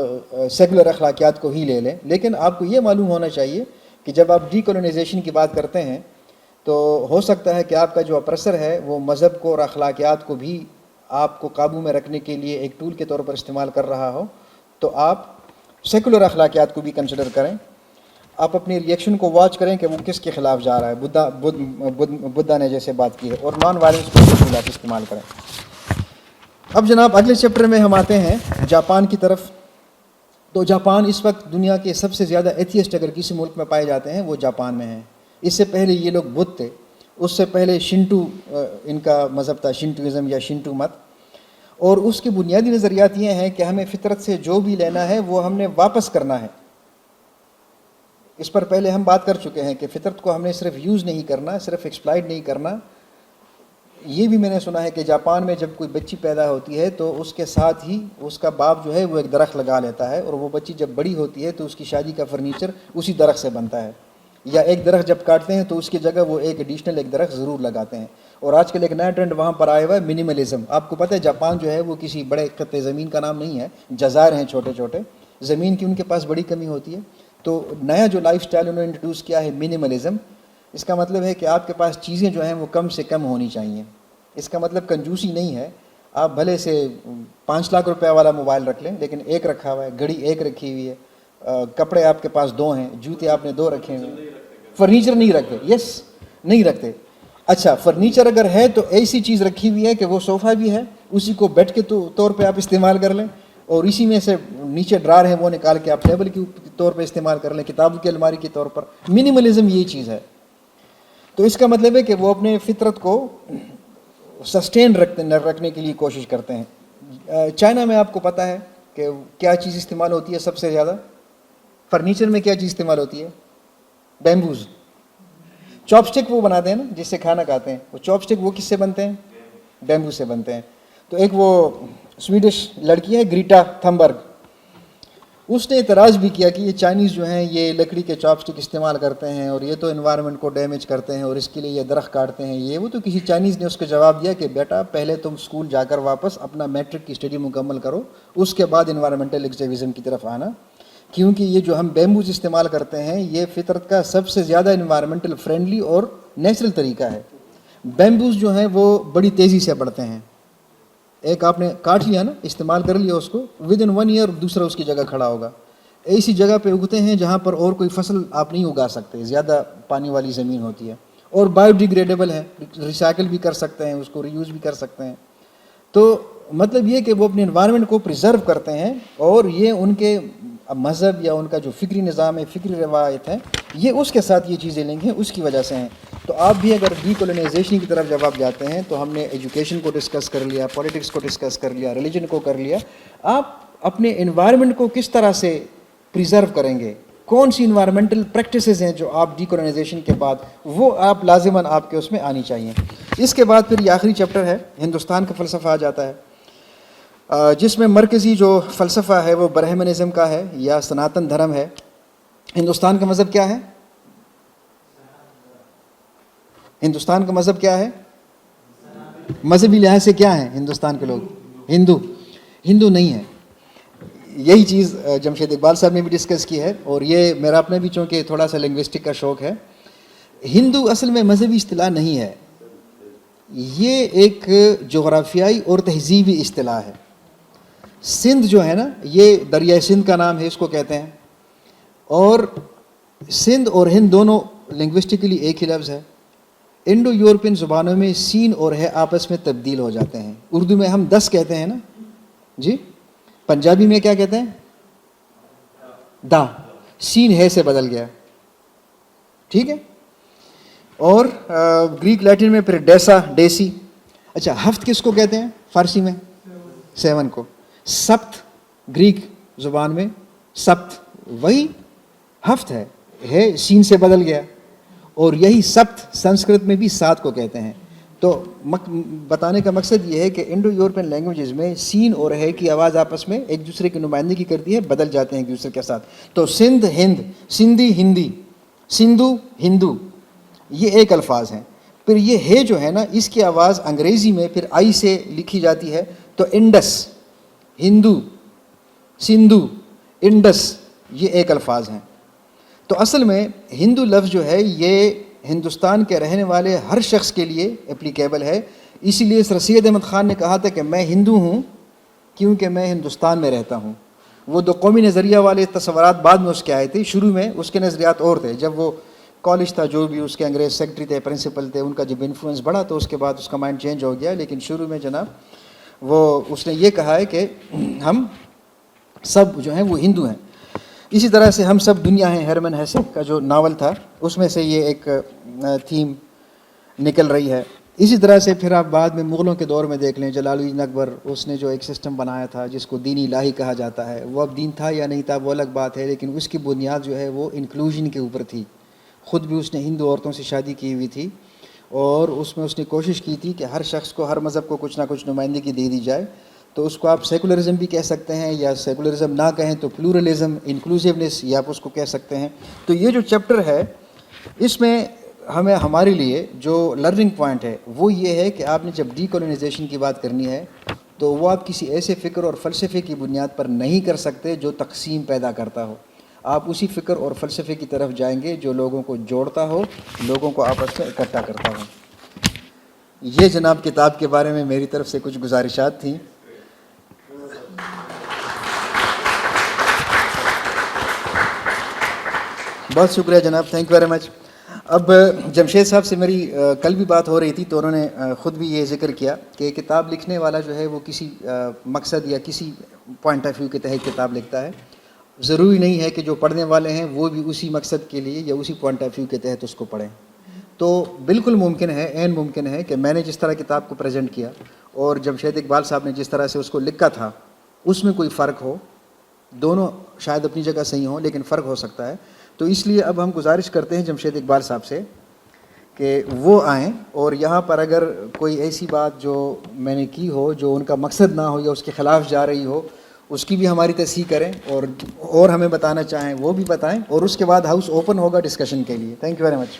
سیکولر اخلاقیات کو ہی لے لیں, لیکن آپ کو یہ معلوم ہونا چاہیے کہ جب آپ ڈی کولونائزیشن کی بات کرتے ہیں تو ہو سکتا ہے کہ آپ کا جو اپریسر ہے وہ مذہب کو اور اخلاقیات کو بھی آپ کو قابو میں رکھنے کے لیے ایک ٹول کے طور پر استعمال کر رہا ہو, تو آپ سیکولر اخلاقیات کو بھی کنسیڈر کریں. آپ اپنی ریئیکشن کو واچ کریں کہ وہ کس کے خلاف جا رہا ہے. بدھا نے جیسے بات کی ہے, اور نان وائلنس کو آپ استعمال کریں. اب جناب اگلے چیپٹر میں ہم آتے ہیں جاپان کی طرف. تو جاپان اس وقت دنیا کے سب سے زیادہ ایتھیسٹ اگر کسی ملک میں پائے جاتے ہیں وہ جاپان میں ہیں. اس سے پہلے یہ لوگ بدھ تھے, اس سے پہلے شنٹو ان کا مذہب تھا, شنٹوازم یا شنٹو مت. اور اس کے بنیادی نظریات یہ ہیں کہ ہمیں فطرت سے جو بھی لینا ہے وہ ہم نے واپس کرنا ہے. اس پر پہلے ہم بات کر چکے ہیں کہ فطرت کو ہم نے صرف یوز نہیں کرنا, صرف ایکسپلائٹ نہیں کرنا. یہ بھی میں نے سنا ہے کہ جاپان میں جب کوئی بچی پیدا ہوتی ہے تو اس کے ساتھ ہی اس کا باپ جو ہے وہ ایک درخت لگا لیتا ہے, اور وہ بچی جب بڑی ہوتی ہے تو اس کی شادی کا فرنیچر اسی درخت سے بنتا ہے. یا ایک درخت جب کاٹتے ہیں تو اس کی جگہ وہ ایک ایڈیشنل ایک درخت ضرور لگاتے ہیں. اور آج کل ایک نیا ٹرینڈ وہاں پر آیا ہوا ہے منیملزم. آپ کو پتہ ہے جاپان جو ہے وہ کسی بڑے خطے زمین کا نام نہیں ہے, جزائر ہیں چھوٹے چھوٹے, زمین کی ان کے پاس بڑی کمی ہوتی ہے. تو نیا جو لائف سٹائل انہوں نے انٹروڈیوس کیا ہے منیملزم. اس کا مطلب ہے کہ آپ کے پاس چیزیں جو ہیں وہ کم سے کم ہونی چاہیے. اس کا مطلب کنجوسی نہیں ہے, آپ بھلے سے 5 لاکھ روپے والا موبائل رکھ لیں لیکن ایک رکھا ہوا ہے, گھڑی ایک رکھی ہوئی ہے, کپڑے آپ کے پاس 2 ہیں, جوتے آپ نے 2 رکھے ہوئے ہیں, فرنیچر نہیں رکھتے. یس نہیں رکھتے. اچھا فرنیچر اگر ہے تو ایسی چیز رکھی ہوئی ہے کہ وہ صوفہ بھی ہے, اسی کو بیڈ کے طور پہ آپ استعمال کر لیں, اور اسی میں سے نیچے ڈرار ہیں وہ نکال کے آپ ٹیبل کے طور پہ استعمال کر لیں, کتابوں کی الماری کے طور پر. منیملزم یہ چیز ہے. تو اس کا مطلب ہے کہ وہ اپنے فطرت کو سسٹین رکھنے کے لیے کوشش کرتے ہیں. چائنا میں آپ کو پتہ ہے کہ کیا چیز استعمال ہوتی ہے سب سے زیادہ؟ فرنیچر میں کیا چیز استعمال ہوتی ہے؟ بیمبوز. چاپ سٹک وہ بناتے ہیں نا جس سے کھانا کھاتے ہیں, وہ چاپ سٹک وہ کس سے بنتے ہیں؟ بیمبو سے بنتے ہیں. تو ایک وہ سویڈش لڑکی ہے گریٹا تھمبرگ, اس نے اعتراض بھی کیا کہ یہ چائنیز جو ہیں یہ لکڑی کے چاپ سٹک استعمال کرتے ہیں اور یہ تو انوائرمنٹ کو ڈیمیج کرتے ہیں اور اس کے لیے یہ درخت کاٹتے ہیں یہ وہ. تو کسی چائنیز نے اس کو جواب دیا کہ بیٹا پہلے تم اسکول جا کر واپس اپنا میٹرک کی اسٹڈی مکمل کرو, اس کے بعد انوائرمنٹل ایکٹیویزم کی طرف آنا, کیونکہ یہ جو ہم بیمبوز استعمال کرتے ہیں یہ فطرت کا سب سے زیادہ انوائرمنٹل فرینڈلی اور نیچرل طریقہ ہے. بیمبوز جو ہیں وہ بڑی تیزی سے بڑھتے ہیں. ایک آپ نے کاٹ لیا نا, استعمال کر لیا اس کو, ود ان 1 ایئر دوسرا اس کی جگہ کھڑا ہوگا. ایسی جگہ پہ اگتے ہیں جہاں پر اور کوئی فصل آپ نہیں اگا سکتے, زیادہ پانی والی زمین ہوتی ہے, اور بایو ڈیگریڈیبل ہے, ریسائیکل بھی کر سکتے ہیں, اس کو ری یوز بھی کر سکتے ہیں. تو مطلب یہ کہ وہ اپنے انوائرمنٹ کو پریزرو کرتے ہیں, اور یہ ان کے مذہب یا ان کا جو فکری نظام ہے, فکری روایت ہے, یہ اس کے ساتھ یہ چیزیں لنک ہیں, اس کی وجہ سے ہیں. تو آپ بھی اگر ڈی کولونائزیشن کی طرف جب آپ جاتے ہیں تو ہم نے ایجوکیشن کو ڈسکس کر لیا, پولیٹکس کو ڈسکس کر لیا, ریلیجن کو کر لیا. آپ اپنے انوائرمنٹ کو کس طرح سے پریزرو کریں گے, کون سی انوائرمنٹل پریکٹسز ہیں جو آپ ڈی کولونائزیشن کے بعد وہ آپ لازماً آپ کے اس میں آنی چاہیے. اس کے بعد پھر یہ آخری چیپٹر ہے, ہندوستان کا فلسفہ آ جاتا ہے, جس میں مرکزی جو فلسفہ ہے وہ برہمنزم کا ہے یا سناتن دھرم ہے. ہندوستان کا مذہب کیا ہے؟ ہندوستان کا مذہب کیا ہے؟ مذہبی لحاظ سے کیا ہیں ہندوستان کے لوگ؟ ہندو نہیں ہے. یہی چیز جمشید اقبال صاحب نے بھی ڈسکس کی ہے, اور یہ میرا اپنا بھی چونکہ تھوڑا سا لنگوسٹک کا شوق ہے. ہندو اصل میں مذہبی اصطلاح نہیں ہے, یہ ایک جغرافیائی اور تہذیبی اصطلاح ہے. سندھ جو ہے نا یہ دریائے سندھ کا نام ہے, اس کو کہتے ہیں, اور سندھ اور ہند دونوں لنگوسٹکلی ایک ہی لفظ ہے. انڈو یورپین زبانوں میں سین اور ہے آپس میں تبدیل ہو جاتے ہیں. اردو میں ہم 10 کہتے ہیں نا جی, پنجابی میں کیا کہتے ہیں؟ دا, سین ہے سے بدل گیا, ٹھیک ہے. اور گریک لیٹن میں پھر ڈیسا, ڈیسی. اچھا ہفت کس کو کہتے ہیں فارسی میں؟ 7 کو. سبت گریک زبان میں سبت وہی ہفت ہے سین سے بدل گیا, اور یہی سبت سنسکرت میں بھی 7 کو کہتے ہیں. تو بتانے کا مقصد یہ ہے کہ انڈو یورپین لینگویجز میں سین اور ہے کی آواز آپس میں ایک دوسرے کی نمائندگی کرتی ہے, بدل جاتے ہیں ایک دوسرے کے ساتھ. تو سندھ ہند, سندھی ہندی, سندھو ہندو, یہ ایک الفاظ ہیں. پھر یہ ہے جو ہے نا اس کی آواز انگریزی میں پھر آئی سے لکھی جاتی ہے، تو انڈس، ہندو، سندھو، انڈس، یہ ایک الفاظ ہیں. تو اصل میں ہندو لفظ جو ہے یہ ہندوستان کے رہنے والے ہر شخص کے لیے اپلیکیبل ہے. اسی لیے سر سید احمد خان نے کہا تھا کہ میں ہندو ہوں کیونکہ میں ہندوستان میں رہتا ہوں. وہ دو قومی نظریہ والے تصورات بعد میں اس کے آئے تھے، شروع میں اس کے نظریات اور تھے. جب وہ کالج تھا، جو بھی اس کے انگریز سیکرٹری تھے، پرنسپل تھے، ان کا جب انفلوئنس بڑھا تو اس کے بعد اس کا مائنڈ چینج ہو گیا. لیکن شروع میں جناب وہ اس نے یہ کہا ہے کہ ہم سب جو ہیں وہ ہندو ہیں. اسی طرح سے ہم سب دنیا ہیں، ہرمن ہیسے کا جو ناول تھا اس میں سے یہ ایک تھیم نکل رہی ہے. اسی طرح سے پھر آپ بعد میں مغلوں کے دور میں دیکھ لیں، جلال الدین اکبر اس نے جو ایک سسٹم بنایا تھا جس کو دین الہی کہا جاتا ہے، وہ اب دین تھا یا نہیں تھا وہ الگ بات ہے، لیکن اس کی بنیاد جو ہے وہ انکلوژن کے اوپر تھی. خود بھی اس نے ہندو عورتوں سے شادی کی ہوئی تھی اور اس میں اس نے کوشش کی تھی کہ ہر شخص کو، ہر مذہب کو کچھ نہ کچھ نمائندگی دے دی جائے. تو اس کو آپ سیکولرزم بھی کہہ سکتے ہیں، یا سیکولرزم نہ کہیں تو پلورلزم، انکلوسیونیس، یا آپ اس کو کہہ سکتے ہیں. تو یہ جو چیپٹر ہے اس میں ہمارے لیے جو لرننگ پوائنٹ ہے وہ یہ ہے کہ آپ نے جب ڈی کولونائزیشن کی بات کرنی ہے تو وہ آپ کسی ایسے فکر اور فلسفے کی بنیاد پر نہیں کر سکتے جو تقسیم پیدا کرتا ہو. آپ اسی فکر اور فلسفے کی طرف جائیں گے جو لوگوں کو جوڑتا ہو، لوگوں کو آپس میں اکٹھا کرتا ہو. یہ جناب کتاب کے بارے میں میری طرف سے کچھ گزارشات تھیں. بہت شکریہ جناب، تھینک یو ویری مچ. اب جمشید صاحب سے میری کل بھی بات ہو رہی تھی تو انہوں نے خود بھی یہ ذکر کیا کہ کتاب لکھنے والا جو ہے وہ کسی مقصد یا کسی پوائنٹ آف ویو کے تحت کتاب لکھتا ہے. ضروری نہیں ہے کہ جو پڑھنے والے ہیں وہ بھی اسی مقصد کے لیے یا اسی پوائنٹ آف ویو کے تحت اس کو پڑھیں. تو بالکل ممکن ہے، عین ممکن ہے کہ میں نے جس طرح کتاب کو پریزنٹ کیا اور جمشید اقبال صاحب نے جس طرح سے اس کو لکھا تھا اس میں کوئی فرق ہو. دونوں شاید اپنی جگہ صحیح ہوں لیکن فرق ہو سکتا ہے. تو اس لیے اب ہم گزارش کرتے ہیں جمشید اقبال صاحب سے کہ وہ آئیں اور یہاں پر اگر کوئی ایسی بات جو میں نے کی ہو جو ان کا مقصد نہ ہو یا اس کے خلاف جا رہی ہو اس کی بھی ہماری تصحیح کریں، اور ہمیں بتانا چاہیں وہ بھی بتائیں، اور اس کے بعد ہاؤس اوپن ہوگا ڈسکشن کے لیے. Thank you very much.